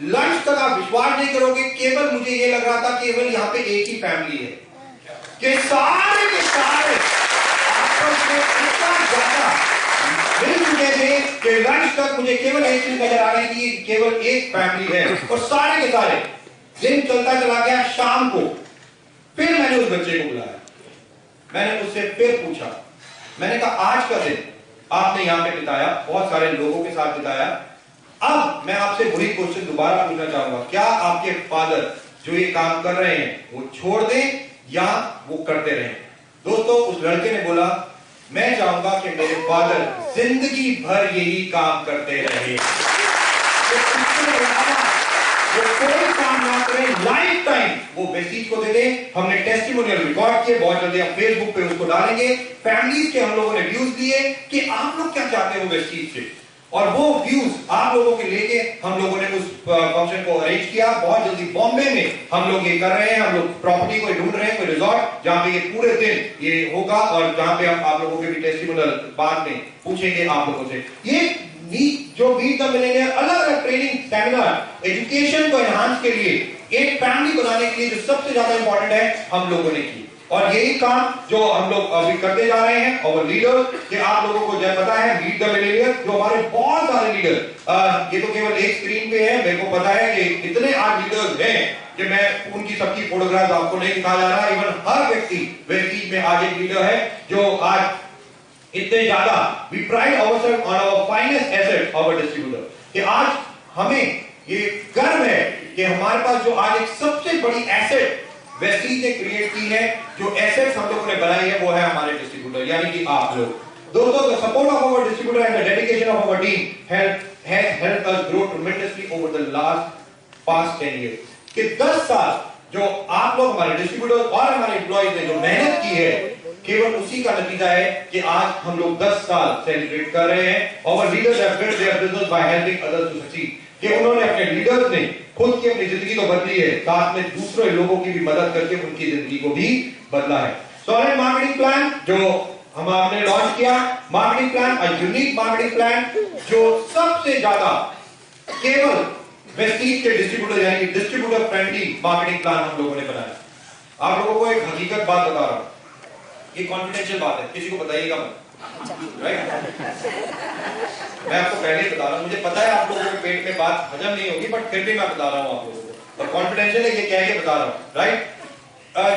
लंच तक, आप विश्वास नहीं करोगे, केवल मुझे ये लग रहा था केवल यहाँ पे एक ही फैमिली है, कि सारे के सारे आपस में इतना ज्यादा मिल चुके थे कि लंच तक मुझे केवल एक चीज नजर आ रही थी, केवल एक फैमिली है। और सारे के सारे दिन चलता चला गया। शाम को फिर मैंने उस बच्चे को बुलाया, मैंने उससे फिर पूछा, मैंने कहा आज का दिन आपने यहां पे बिताया, बहुत सारे लोगों के साथ बिताया, अब मैं आपसे वही क्वेश्चन दोबारा पूछना चाहूंगा, क्या आपके फादर जो ये काम कर रहे हैं वो छोड़ दें या वो करते रहें? दोस्तों, उस लड़के ने बोला मैं चाहूंगा कि मेरे फादर जिंदगी भर यही काम करते रहे, वो कोई काम ना करें, लाइफ टाइम वो वेस्टीज को दे दें। हमने टेस्टिमोनियल रिकॉर्ड किए, बहुत जल्दी हम फेसबुक पे उसको डालेंगे। फैमिलीज के हम लोगों ने व्यूज दिए कि आप लोग क्या चाहते हो वेस्टीज से, और वो व्यूज आप लोगों के लेके हम लोगों ने उस फंक्शन को अरेंज किया। बहुत जल्दी बॉम्बे में हम लोग ये कर रहे हैं, हम लोग प्रॉपर्टी को ढूंढ रहे हैं, कोई रिजॉर्ट जहां पे ये पूरे दिन ये होगा, और जहां पे हम आप लोगों के भी टेस्टिमोनियल बाद में पूछेंगे आप लोगों से। ये जो मीट द मिलेनियर अलग अलग ट्रेनिंग सेमिनार एजुकेशन को एनहांस के लिए एक फैमिली बनाने के लिए जो सबसे ज्यादा इंपॉर्टेंट है हम लोगों ने की, और यही काम जो हम लोग अभी करते जा रहे हैं। और लीडर कि आप लोगों को जब पता है मीट द मिलेनियर जो हमारे बहुत सारे लीडर, ये तो केवल एक स्क्रीन पे है, मेरे को पता है कि इतने आज लीडर्स हैं कि मैं उनकी सबकी फोटोग्राफ आपको नहीं दिखा जा रहा। इवन हर व्यक्ति वेस्टीज में आज एक लीडर है जो आज इतने ज्यादा we pride ourself on our finest asset our distributor, कि आज हमें ये गर्व है कि हमारे पास जो आज एक सबसे बड़ी एसेट वेस्टीज ने क्रिएट की है, जो एसेट्स हम लोगों ने बनाई है वो है हमारे डिस्ट्रीब्यूटर यानी कि आप लोग। दोस्तों, the support of our distributor and the dedication of our team has helped us grow tremendously over the past 10 years। कि 10 साल जो आप लोग हमारे डिस्ट्रीब्यूटर और हमारे एम्प्लॉइज ने जो मेहनत की है, केवल उसी का नतीजा है कि आज हम लोग 10 साल सेलिब्रेट कर रहे हैं। Our leaders have built their business by helping others to succeed। कि उन्होंने अपने लीडर्स ने खुद की अपनी जिंदगी तो बदली है, साथ में दूसरे लोगों की भी मदद करके उनकी जिंदगी को भी बदला है। सॉलिड मार्केटिंग प्लान जो हम आपने लॉन्च किया, marketing plan a unique marketing plan जो सबसे ज्यादा केवल वेस्टीज के डिस्ट्रीब्यूटर यानी कि डिस्ट्रीब्यूटर फ्रेंडली मार्केटिंग प्लान हम लोगों ने बनाया। आप लोगों को एक हकीकत बात बता रहा हूं, ये कॉन्फिडेंशियल बात है, किसी को बताइएगा मत, राइट? मैं आपको पहले ही बता रहा हूं, मुझे पता है आप लोगों के पेट में बात हजम नहीं होगी, बट फिर भी मैं बता रहा हूं आप लोगों को, और कॉन्फिडेंशियल है ये कह के बता रहा हूं, राइट?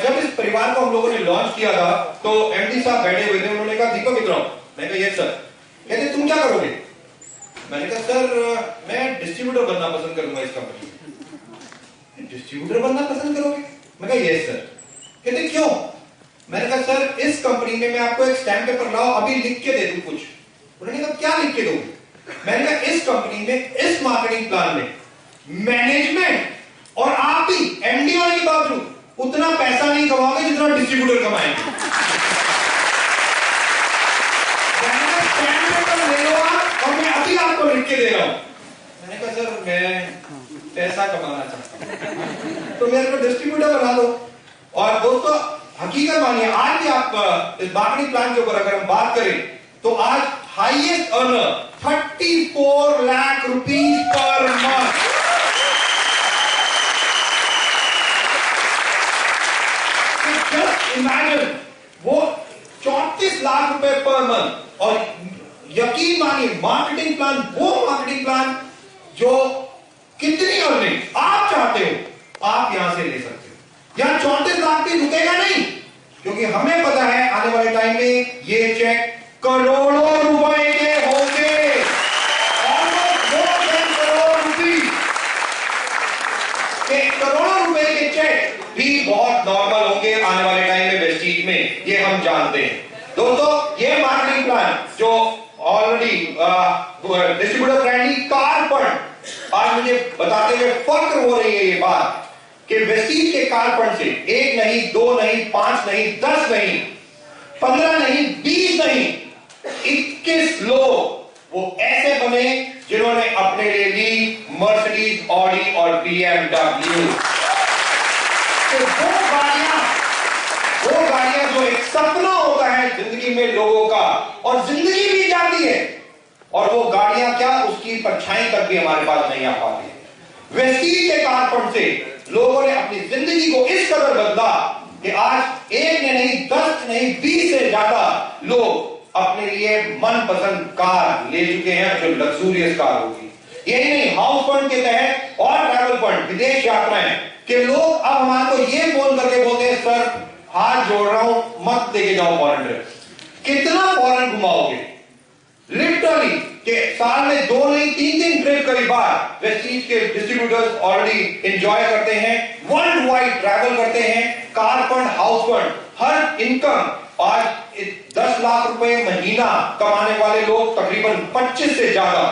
जब इस परिवार को हम लोगों ने लॉन्च किया था तो एमडी साहब बैठे हुए थे, उन्होंने कहा दीपक इधर, मैंने कहा यस सर। कहते तुम क्या करोगे? मैंने कहा सर मैं डिस्ट्रीब्यूटर बनना पसंद करूंगा इस कंपनी में। डिस्ट्रीब्यूटर बनना पसंद करोगे? मैं कहा यस सर। कहते क्यों? मैंने कहा सर इस कंपनी में मैं आपको एक स्टैम्प पेपर लाओ अभी लिख के दे दूं कुछ। उन्होंने कहा क्या लिख के दोगे? मैंने कहा इस कंपनी में इस मार्केटिंग प्लान में मैनेजमेंट और आप ही एमडी होने के बावजूद उतना पैसा नहीं कमाओगे जितना डिस्ट्रीब्यूटर कमाएंगे। स्टैम्प पेपर ले लो आप और मैं अभी आपको लिख के दे रहा हूं। मैंने कहा सर मैं पैसा कमाना चाहता हूं तो मेरे को डिस्ट्रीब्यूटर बना दो। और दोस्तों हकीकत मानिए आज भी आप इस मार्केटिंग प्लान के ऊपर अगर हम बात करें तो आज highest earner 34 lakh rupees per month. Just imagine वो 34 लाख रुपए पर मंथ। और यकीन मानिए मार्केटिंग प्लान वो मार्केटिंग प्लान जो कितनी अर्निंग आप चाहते हो आप यहां से ले सकते हो। यहां 34 लाख भी रुकेगा नहीं, क्योंकि हमें पता है आने वाले टाइम में ये चेक करोड़ों रुपए के होंगे, करोड़ों रुपए के चेक भी बहुत नॉर्मल होंगे आने वाले टाइम में वेस्टीज में, ये हम जानते हैं। दोस्तों ये मार्केटिंग प्लान जो already distributor friendly car fund, आज मुझे बताते हुए फख्र हो रही है ये बात कि वेस्टीज के कार फंड से 1 नहीं 2 नहीं 5 नहीं 10 नहीं 15 नहीं 20 नहीं 21 लोग वो ऐसे बने जिन्होंने अपने लिए ली मर्सिडीज, ऑडी और BMW। तो वो गाड़ियां जो एक सपना होता है जिंदगी में लोगों का, और जिंदगी भी जाती है, और वो गाड़ियां क्या उसकी परछाई तक भी हमारे पास नहीं आ पाती। वेस्टीज के कार फंड से लोगों ने अपनी जिंदगी को इस कदर बदला कि आज 1 ने नहीं 10 नहीं 20 से ज्यादा लोग अपने लिए मनपसंद कार ले चुके हैं जो लग्जूरियस कार होगी। यही नहीं, हाउस फंड के तहत और ट्रैवल फंड, विदेश यात्राएं के लोग अब हमारे को ये फोन करके बोलते हैं सर हाथ जोड़ रहा हूं मत लेके जाओ फॉरेन ट्रिप। कितना फॉरेन घुमाओगे? लिटरली कि साल में 2 नहीं 3 ट्रिप कई बार वेस्टीज के डिस्ट्रीब्यूटर्स ऑलरेडी एंजॉय करते हैं, वर्ल्ड वाइड ट्रैवल करते हैं। कार फंड, हाउस फंड, हर इनकम आज 10 लाख रुपए महीना कमाने वाले लोग तकरीबन 25 से ज्यादा,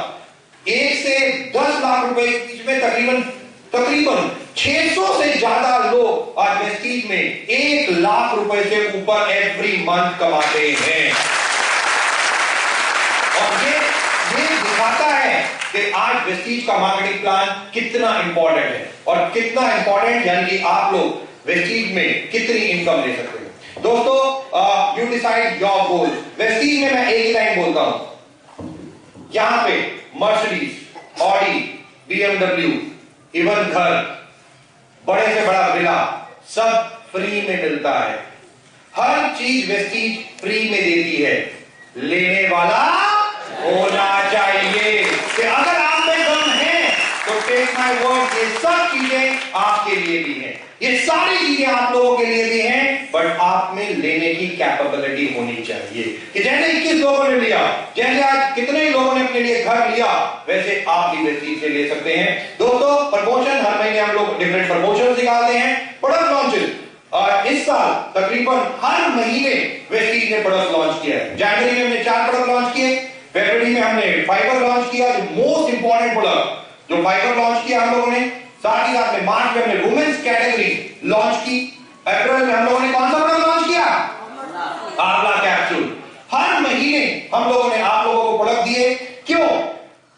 1 से 10 लाख रुपए के बीच में तकरीबन 600 से ज्यादा लोग आज वेस्टीज में 1 लाख रुपए से ऊपर एवरी मंथ कमाते हैं। और ये दिखाता है कि आज वेस्टीज का मार्केटिंग प्लान कितना इंपॉर्टेंट है, और कितना इंपॉर्टेंट यानी कि आप लोग वेस्टीज में कितनी इनकम ले सकते हैं। दोस्तों you decide your goal. Vestige में मैं एक ही लाइन बोलता हूं, यहां पे मर्सिडीज, ऑडी, BMW, इवन घर, बड़े से बड़ा विला, सब फ्री में मिलता है। हर चीज वेस्टीज फ्री में देती है। लेने वाला होना चाहिए कि अगर आप में दम है तो टेक माय वर्ड, ये सब चीजें आपके लिए भी हैं, ये सारी चीजें आप लोगों के लिए भी हैं, बट आप में लेने की कैपेबिलिटी होनी चाहिए। कि जैसे 21 लोगों ने लिया, जैसे आज कितने ही लोगों ने अपने लिए घर लिया, वैसे आप भी वेस्टीज से ले सकते हैं। दोस्तों, प्रमोशन हर महीने हम लोग डिफरेंट प्रमोशन निकालते हैं, प्रोडक्ट लॉन्चेस, और इस साल तकरीबन हर महीने वेस्टीज ने प्रोडक्ट लॉन्च किया है। जनवरी में हमने 4 प्रोडक्ट लॉन्च किए, फरवरी में हमने फाइबर लॉन्च किया, जो मोस्ट इंपॉर्टेंट प्रोडक्ट जो फाइबर लॉन्च किया हम लोगों ने, साथ ही साथ में मार्च में हमने वुमेन्स कैटेगरी लॉन्च की, अप्रैल में हम लोगों ने कौन सा प्रोडक्ट लॉन्च किया? आंवला कैप्सूल। हर महीने हम लोगों ने आप लोगों को प्रोडक्ट दिए। क्यों?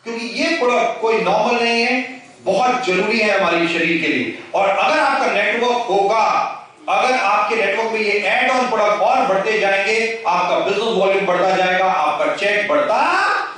क्योंकि ये प्रोडक्ट कोई नॉर्मल नहीं है, बहुत जरूरी है हमारे शरीर के लिए। और अगर आपका नेटवर्क होगा, अगर आपके नेटवर्क में ये एड ऑन प्रोडक्ट और बढ़ते जाएंगे, आपका बिजनेस वॉल्यूम बढ़ता जाएगा, आपका चेक बढ़ता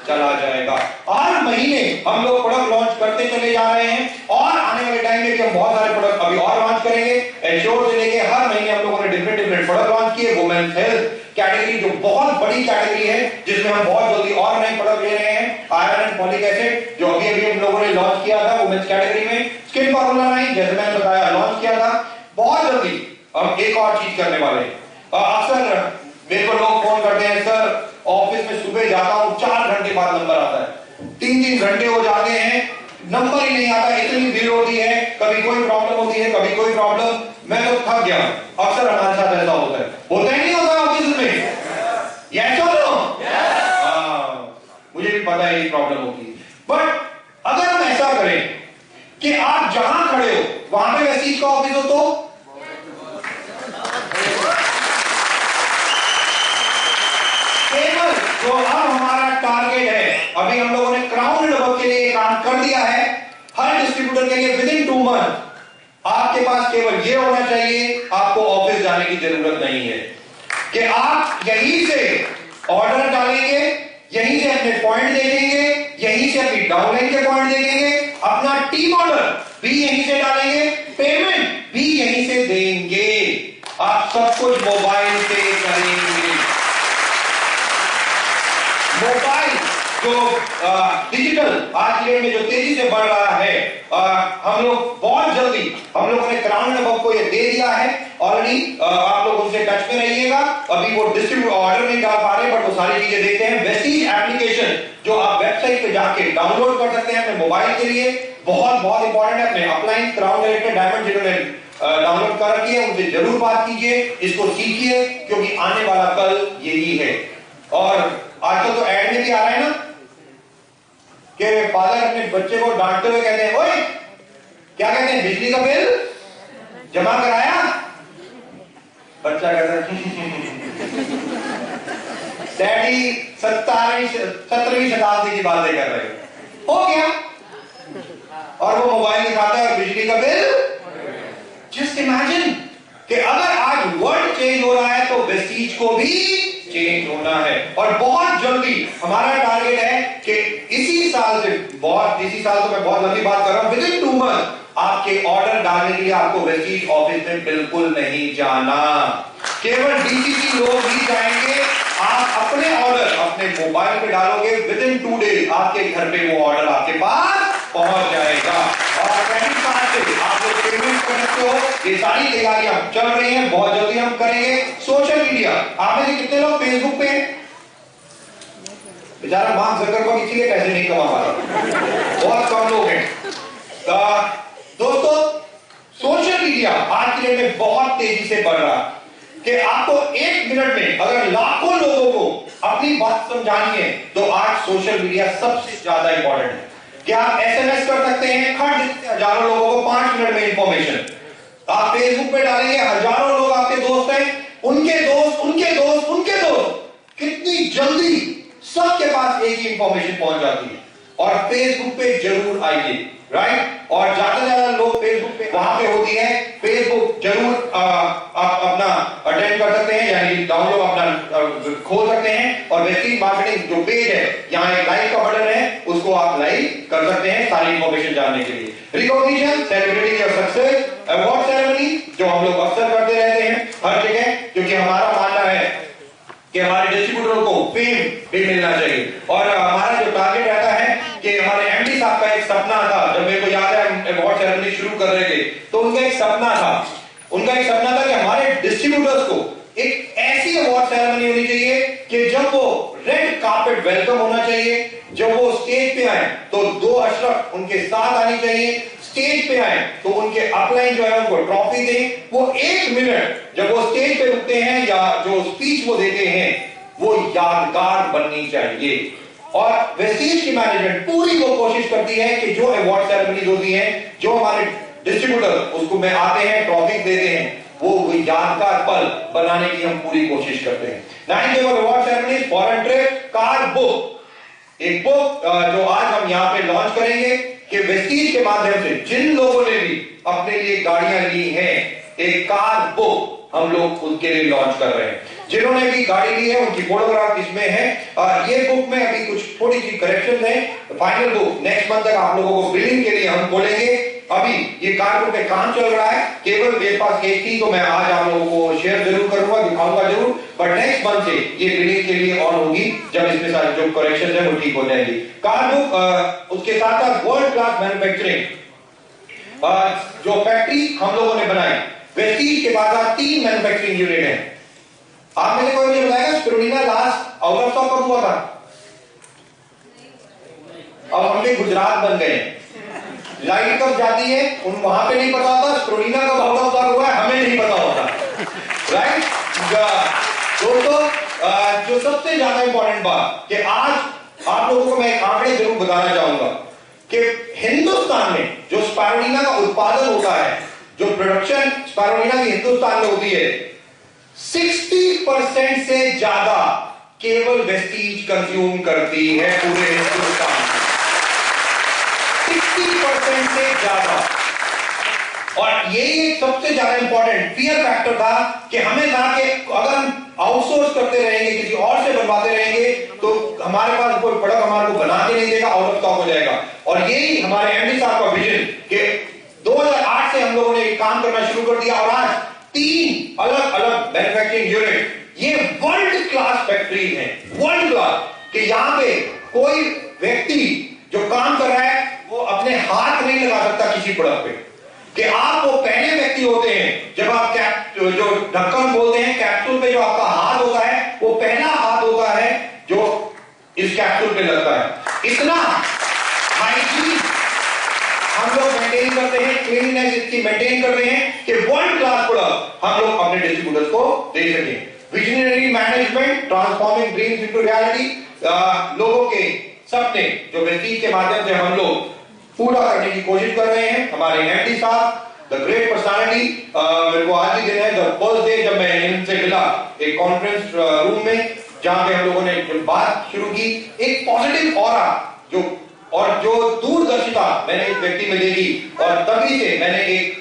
चला जाएगा। हर महीने हम लोग प्रोडक्ट लॉन्च करते चले जा रहे हैं, और आने वाले टाइम में भी हम बहुत सारे प्रोडक्ट अभी और लॉन्च करेंगे। एश्योर से लेके हर महीने हम लोगों ने डिफरेंट प्रोडक्ट लॉन्च किए। वुमेन्स हेल्थ कैटेगरी जो बहुत बड़ी कैटेगरी है, जिसमें हम बहुत जल्दी और नए प्रोडक्ट ले रहे हैं। आयरन एंड फॉलिक एसिड जो अभी हम लोगों ने लॉन्च किया था वुमेन्स कैटेगरी में। स्किन फॉर्मूला 9 जैसे मैंने बताया लॉन्च किया था। बहुत जल्दी हम एक और चीज करने वाले हैं। अक्सर मेरे को लोग फोन करते हैं, सर ऑफिस में सुबह जाता हूं 4 घंटे बाद नंबर आता है, 3-3 घंटे हो जाते हैं, नंबर ही नहीं आता, इतनी भीड़ होती है, कभी कोई प्रॉब्लम होती है, कभी कोई प्रॉब्लम, मैं तो थक गया। अक्सर हमारे साथ ऐसा होता है, होता ही नहीं होता ऑफिस में? यस और नो? मुझे भी पता है ये प्रॉब्लम होती है, बट अगर हम ऐसा करें कि आप जहां खड़े हो वहां पे वैसी का ऑफिस हो, तो तो अब हमारा टारगेट है, अभी हम लोगों ने क्राउन नेटवर्क के लिए काम कर दिया है। हर डिस्ट्रीब्यूटर के लिए विदिन 2 मंथ आपके पास केवल ये होना चाहिए, आपको ऑफिस जाने की जरूरत नहीं है, कि आप यहीं से ऑर्डर डालेंगे, यहीं से अपने पॉइंट देखेंगे, यहीं से अपनी डाउनलाइन के पॉइंट देखेंगे, अपना टीम ऑर्डर भी यहीं से डालेंगे, पेमेंट भी यहीं से देंगे, आप सब कुछ मोबाइल से करेंगे। मोबाइल जो डिजिटल आज की डेट में जो तेजी से बढ़ रहा है, हम लोग बहुत जल्दी हम लोगों ने क्राउन नेटवर्क को ये दे दिया है ऑलरेडी। आप लोग उनसे टच में रहिएगा। अभी वो डिस्ट्रीब्यूट ऑर्डर नहीं डाल पा रहे, बट वो सारी चीजें देखते हैं। वेस्टीज एप्लीकेशन जो आप वेबसाइट पे जाके डाउनलोड कर सकते हैं अपने मोबाइल के लिए, बहुत बहुत इंपॉर्टेंट है। अपने अपलाइन क्राउन डायरेक्टर डायमंड जिन्होंने डाउनलोड कर रखी है उनसे जरूर बात कीजिए, इसको सीखिए, क्योंकि आने वाला कल यही है। और आजकल तो ऐड में भी आ रहा है ना कि फादर अपने बच्चे को डांटते हुए कहते हैं, ओए क्या कहते हैं, बिजली का बिल जमा कराया? बच्चा कहता है डैडी 17वीं शताब्दी की बातें कर रहे हो गया, और वो मोबाइल दिखाता है और बिजली का बिल। जस्ट इमेजिन कि अगर आज वर्ल्ड चेंज हो रहा है तो वेस्टीज को भी चेंज होना है। और बहुत जल्दी हमारा टारगेट है कि इसी साल तो मैं बहुत लंबी बात कर रहा हूं, विदिन 2 मंथ आपके ऑर्डर डालने के लिए आपको वेस्टीज ऑफिस में बिल्कुल नहीं जाना, केवल डीसीसी लोग ही जाएंगे। आप अपने ऑर्डर अपने मोबाइल पे डालोगे, विदिन 2 डेज आपके घर पे वो ऑर्डर आपके पास पहुंच जाएगा, और क्रेडिट कार्ड से आप लोग पेमेंट कर सकते हो। ये सारी तैयारियां चल रही हैं, बहुत जल्दी हम करेंगे। सोशल मीडिया, आप में से कितने लोग फेसबुक पे हैं? बेचारा मार्क ज़करबर्ग इसीलिए पैसे नहीं कमा पा रहा, बहुत कम लोग हैं। दोस्तों, सोशल मीडिया आज की डेट में बहुत तेजी से बढ़ रहा है कि आपको 1 मिनट में अगर लाखों लोगों को अपनी बात समझानी है तो आज सोशल मीडिया सबसे ज्यादा इंपॉर्टेंट है। क्या आप एसएमएस कर सकते हैं हजारों लोगों को 5 मिनट में इंफॉर्मेशन? आप फेसबुक पे डालेंगे, हजारों लोग आपके दोस्त हैं, उनके दोस्त उनके दोस्त उनके दोस्त, कितनी जल्दी सबके पास एक ही इंफॉर्मेशन पहुंच जाती है। और फेसबुक पे जरूर आइए, राइट? और ज्यादा से ज्यादा लोग फेसबुक पे वहां पे होती है। फेसबुक जरूर आप अपना अटेंड कर सकते हैं, यानी डाउनलोड अपना खोल सकते हैं और वेस्टीज मार्केटिंग जो पेज है, यहाँ एक लाइक का बटन है, उसको आप लाइक कर सकते हैं सारी इंफॉर्मेशन जानने के लिए। रिकॉग्निशन, सेलिब्रिटी और सक्सेस, अवार्ड सेरेमनी जो हम लोग अक्सर करते रहते हैं हर जगह, क्योंकि हमारा मानना है कि हमारे डिस्ट्रीब्यूटर को फेम भी मिलना चाहिए। और हमारा जो टारगेट रहता है कि हमारे एमडी साहब का एक सपना था, जब मेरे को याद है हम अवार्ड सेरेमनी शुरू कर रहे थे तो उनका एक सपना था कि हमारे डिस्ट्रीब्यूटर्स को एक ऐसी अवार्ड सेरेमनी होनी चाहिए कि जब वो रेड कार्पेट वेलकम होना चाहिए, जब वो स्टेज पे आए तो 2 अशरफ उनके साथ आनी चाहिए, स्टेज पे आए तो उनके अपलाइन जो है उनको ट्रॉफी दें, वो 1 मिनट जब वो स्टेज पे रुकते हैं या जो स्पीच वो देते हैं वो यादगार बननी चाहिए। और वेस्टीज की मैनेजमेंट पूरी वो कोशिश करती है कि जो अवार्ड सेरेमनी होती है, जो हमारे डिस्ट्रीब्यूटर उसको में आते हैं, ट्रॉफी देते हैं, वो यादगार पल बनाने की हम पूरी कोशिश करते हैं। 9 केवल award ceremony, foreign trip, car book, एक बुक जो आज हम यहाँ पे लॉन्च करेंगे कि वेस्टीज के माध्यम से जिन लोगों ने भी अपने लिए गाड़ियां ली हैं, एक कार बुक हम लोग उनके लिए लॉन्च कर रहे हैं। जिन्होंने भी गाड़ी ली है उनकी फोटोग्राफ इसमें है। ये बुक में अभी कुछ थोड़ी सी करेक्शन है। फाइनल बुक नेक्स्ट मंथ तक आप लोगों को बिलिंग के लिए हम खोलेंगे। अभी ये कार बुक पे काम चल रहा है, केवल मेरे पास एक थी तो मैं आज आप लोगों को शेयर जरूर करूंगा, दिखाऊंगा जरूर, बट नेक्स्ट मंथ से ये बिलिंग के लिए ऑन होगी जब इसमें सारे जो करेक्शन है वो ठीक हो जाएंगी। कार बुक उसके साथ साथ वर्ल्ड क्लास मैन्युफैक्चरिंग जो फैक्ट्री हम लोगों ने बनाई, वेस्टीज के बाद 3 मैन्युफैक्चरिंग यूनिट है। आप में से कोई मुझे बताएगा spirulina last out of stock कब हुआ था? अब हम भी गुजरात बन गए। लाइट कब जाती है उन वहां पे नहीं पता होता, स्पिरुलिना कब आउट ऑफ स्टॉक हुआ है हमें नहीं पता होता, राइट? दोस्तों जो सबसे ज्यादा इंपॉर्टेंट बात कि आज आप लोगों को मैं एक आंकड़े जरूर बताना चाहूंगा कि हिंदुस्तान में जो स्पाइरुलिना का उत्पादन होता है, जो प्रोडक्शन स्पाइरुलिना की हिंदुस्तान में होती है, 60% से ज्यादा केवल वेस्टीज कंज्यूम करती है पूरे हिंदुस्तान में, 60% से ज्यादा। और ये एक सबसे ज्यादा इंपॉर्टेंट फियर फैक्टर था कि हमें था कि अगर हम आउटसोर्स करते रहेंगे, किसी और से बनवाते रहेंगे तो हमारे पास कोई प्रोडक्ट हमारे को बना के नहीं देगा, आउट ऑफ स्टॉक हो जाएगा। और यही हमारे एमडी साहब का विजन कि 2008 से हम लोगों ने काम करना शुरू कर दिया और आज 3 अलग अलग मैन्युफैक्चरिंग यूनिट, ये वर्ल्ड क्लास फैक्ट्री है, वर्ल्ड क्लास, कि यहां पे कोई व्यक्ति जो काम कर रहा है वो अपने हाथ नहीं लगा सकता किसी प्रोडक्ट पे, कि आप वो पहले व्यक्ति होते हैं जब आप जो ढक्कन खोलते हैं कैप्सूल पे, जो आपका हाथ होता है वो पहला हाथ होता है जो इस कैप्सूल पे लगता है। इतना हाइजीन हम लोग मेंटेन करते हैं, क्लीननेस इसकी मेंटेन करते हैं कि वर्ल्ड क्लास प्रोडक्ट हम लोग अपने डिस्ट्रीब्यूटर्स को दे सकें। Visionary management, transforming dreams into reality, लोगों के सपने जो वेस्टीज के माध्यम से हम लोग पूरा करने की कोशिश कर रहे हैं। हमारे एमडी साहब द ग्रेट पर्सनालिटी, मेरे को आज ही दिन है द फर्स्ट डे जब मैं इनसे मिला एक कॉन्फ्रेंस रूम में, जहां पे हम लोगों ने बात शुरू की, एक पॉजिटिव ऑरा जो दूरदर्शिता मैंने इस व्यक्ति में देखी, और तभी से मैंने एक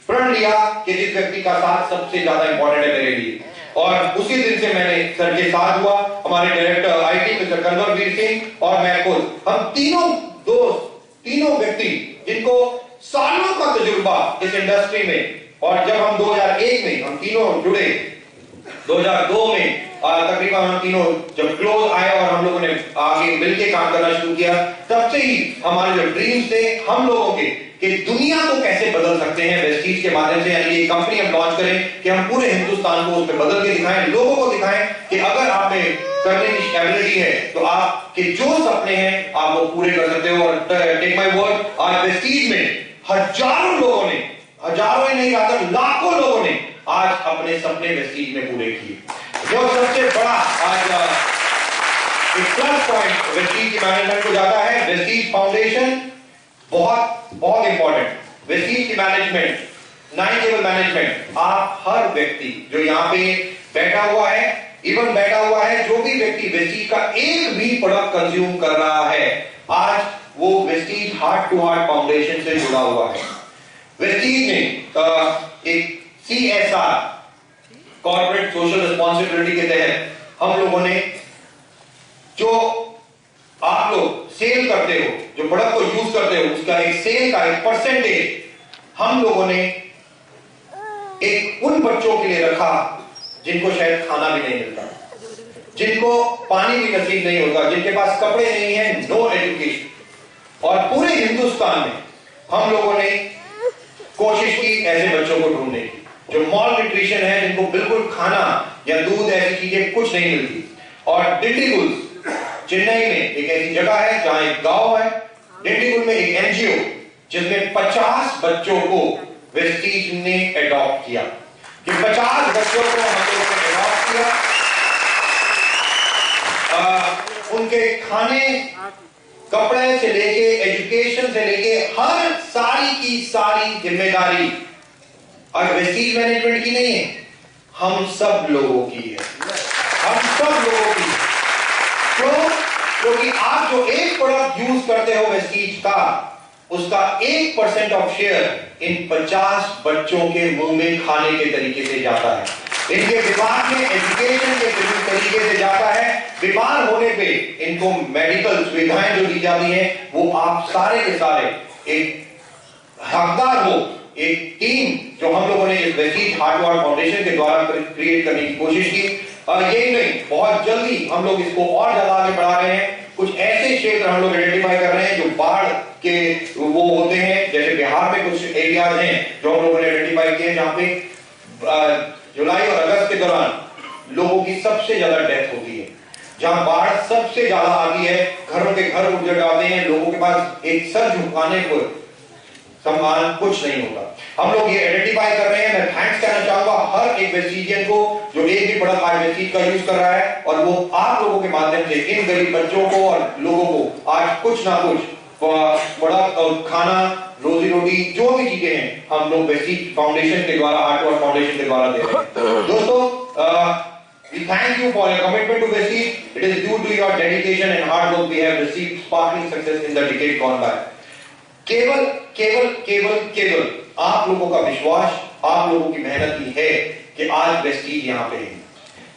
प्रण लिया कि जिस व्यक्ति का साथ सबसे ज्यादा इंपॉर्टेंट है मेरे लिए, और उसी दिन से मैंने सर के साथ हुआ। हमारे डायरेक्टर आईटी मिस्टर कंवरवीर सिंह और मैं खुद, हम तीनों दोस्त, तीनों व्यक्ति जिनको सालों का तजुर्बा इस इंडस्ट्री में, और जब हम 2001 में हम तीनों जुड़े, 2002 में तकरीबन हम तीनों जब क्लोज आए और हम लोगों ने आगे मिलकर काम करना शुरू किया, तब से ही हमारे जो ड्रीम्स थे हम लोगों के कि दुनिया को कैसे बदल सकते हैं वेस्टीज के माध्यम से, यानी ये कंपनी हम लॉन्च करें कि हम पूरे हिंदुस्तान को उसमें बदल के दिखाएं, लोगों को दिखाएं कि अगर आप में करने की एबिलिटी है तो आपके जो सपने हैं आप वो पूरे कर सकते हो। और टेक माय वर्ड, आज वेस्टीज में हजारों लोगों ने, हजारों ही नहीं कहता लाखों लोगों ने आज अपने सपने वेस्टीज में पूरे किए। जो सबसे बड़ा आज एक प्लस पॉइंट वेस्टीज की मैनेजमेंट को जाता है, वेस्टीज फाउंडेशन बहुत बहुत इंपॉर्टेंट। वेस्टीज की मैनेजमेंट, नहीं केवल मैनेजमेंट, आप हर व्यक्ति जो यहाँ पे बैठा हुआ है, इवन बैठा हुआ है, जो भी व्यक्ति वेस्टीज का एक भी प्रोडक्ट कंज्यूम कर रहा है, आज वो Vestige heart to heart foundation से जुड़ा हुआ है। वेस्टीज ने एक CSR कॉर्पोरेट सोशल रिस्पॉन्सिबिलिटी के तहत हम लोगों ने जो आप लोग सेल करते हो, जो प्रोडक्ट को यूज करते हो, उसका एक सेल का एक परसेंटेज हम लोगों ने एक उन बच्चों के लिए रखा जिनको शायद खाना भी नहीं मिलता, जिनको पानी भी नसीब नहीं होता, जिनके पास कपड़े नहीं है, नो एजुकेशन। और पूरे हिंदुस्तान में हम लोगों ने कोशिश की ऐसे बच्चों को ढूंढने की जो मॉल न्यूट्रिशन है, जिनको बिल्कुल खाना या दूध ऐसी चीजें कुछ नहीं मिलती। और डिंडीगुल चेन्नई में एक ऐसी जगह है जहां एक गांव है, डिंडीगुल में एक NGO जिसमें 50 बच्चों को वेस्टीज ने एडॉप्ट किया, कि 50 बच्चों को हम लोगों ने एडॉप्ट किया। उनके खाने, कपड़े से लेके एजुकेशन से लेके हर सारी की सारी जिम्मेदारी और वेस्टीज मैनेजमेंट की नहीं है, हम सब लोगों की है, हम सब लोगों की। क्योंकि आप जो एक प्रोडक्ट यूज करते हो वेस्टीज का, उसका 1% ऑफ शेयर इन 50 बच्चों के मुंह में खाने के तरीके से जाता है, इनके दिमाग में एजुकेशन के तरीके से जाता है। बीमार होने पे इनको मेडिकल सुविधाएं जो दी जाती हैं, वो आप सारे के सारे एक हकदार हो। एक टीम जो हम लोगों ने इस Vestige heart to heart foundation के द्वारा क्रिएट करने की कोशिश की, यही नहीं, बहुत जल्दी हम लोग इसको और ज्यादा आगे बढ़ा रहे हैं। कुछ ऐसे क्षेत्र हम लोग आइडेंटिफाई कर रहे हैं जो बाढ़ के वो होते हैं, जैसे बिहार में कुछ एरियाज हैं जो हम लोगों ने आइडेंटिफाई किए, जहां पे जुलाई और अगस्त के दौरान लोगों की सबसे ज्यादा डेथ होती है, जहां बाढ़ सबसे ज्यादा आती है, घरों के घर उजड़ जाते हैं, लोगों के पास एक सर झुकाने को सम्मान कुछ नहीं होता। हम लोग ये आइडेंटिफाई कर रहे हैं। मैं थैंक्स कहना चाहूंगा हर एक वेस्टीजियन को जो एक भी प्रोडक्ट आज वेस्टीज का यूज कर रहा है, और वो आप लोगों के माध्यम से इन गरीब बच्चों को और लोगों को आज कुछ ना कुछ प्रोडक्ट और खाना, रोजी रोटी, जो भी चीजें हैं, हम लोग वेस्टीज फाउंडेशन के द्वारा, हार्ट टू हार्ट फाउंडेशन के द्वारा दे रहे हैं। दोस्तों, we thank you for your commitment to Vestige. It is due to your dedication and hard work we have received sparkling success in the decade gone by. केवल केवल केवल केवल आप लोगों का विश्वास, आप लोगों की मेहनत ही है कि आज वेस्टीज यहाँ पे है।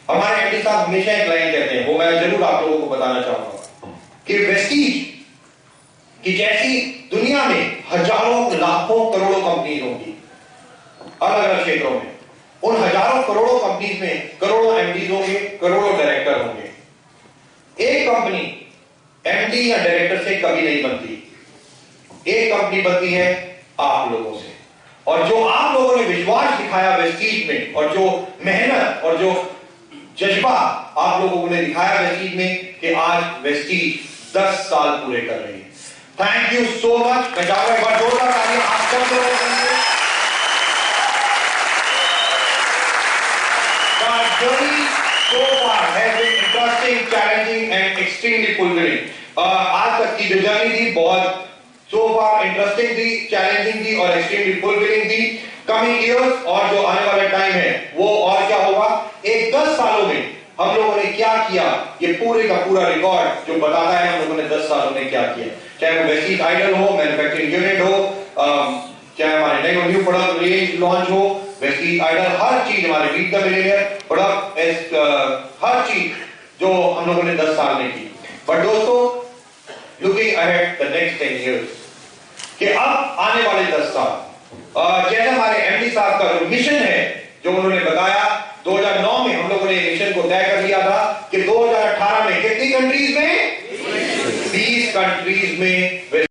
हमारे एमडी साहब हमेशा एक लाइन कहते हैं, वो मैं जरूर आप लोगों को बताना चाहूंगा कि वेस्टीज की जैसी दुनिया में हजारों, लाखों, करोड़ों कंपनीज होंगी अलग अलग क्षेत्रों में। उन हजारों करोड़ों कंपनीज में करोड़ों एमडीज होंगे, करोड़ों डायरेक्टर होंगे। एक कंपनी एमडी या डायरेक्टर से कभी नहीं बनती, एक कंपनी बनती है आप लोगों से। और जो आप लोगों ने विश्वास दिखाया वेस्टीज में, और जो मेहनत और जो जज्बा आप लोगों ने दिखाया वेस्टीज में, कि आज वेस्टीज 10 साल पूरे कर रही है। Thank you so much. मैं चाहूंगा एक बार जोरदार तालियां आप सब लोगों के लिए। journey so far has been interesting, challenging and extremely fulfilling. आज तक की जो जर्नी थी बहुत so far इंटरेस्टिंग थी, चैलेंजिंग थी और एक्सट्रीमली फुलफिलिंग थी। कमिंग ईयर्स और जो आने वाला टाइम है वो और क्या होगा, एक 10 सालों में हम लोगों ने क्या किया, ये पूरे का पूरा रिकॉर्ड जो बताता है हम लोगों ने 10 सालों में क्या किया। चाहे वो वेस्टीज आइडल हो, मैन्युफैक्चरिंग यूनिट हो, चाहे हमारे नए न्यू प्रोडक्ट रेंज लॉन्च हो, वेस्टीज आइडल, हर चीज, हमारे मीट द मिलियनेयर प्रोडक्ट, हर चीज जो हम लोगों ने 10 साल में की। बट दोस्तों, looking ahead the next 10 years, कि अब आने वाले 10 साल, जैसे हमारे एमडी साहब का जो मिशन है जो उन्होंने बताया, 2009 में हम लोगों ने मिशन को तय कर लिया था कि 2018 में कितनी कंट्रीज में, 20 कंट्रीज में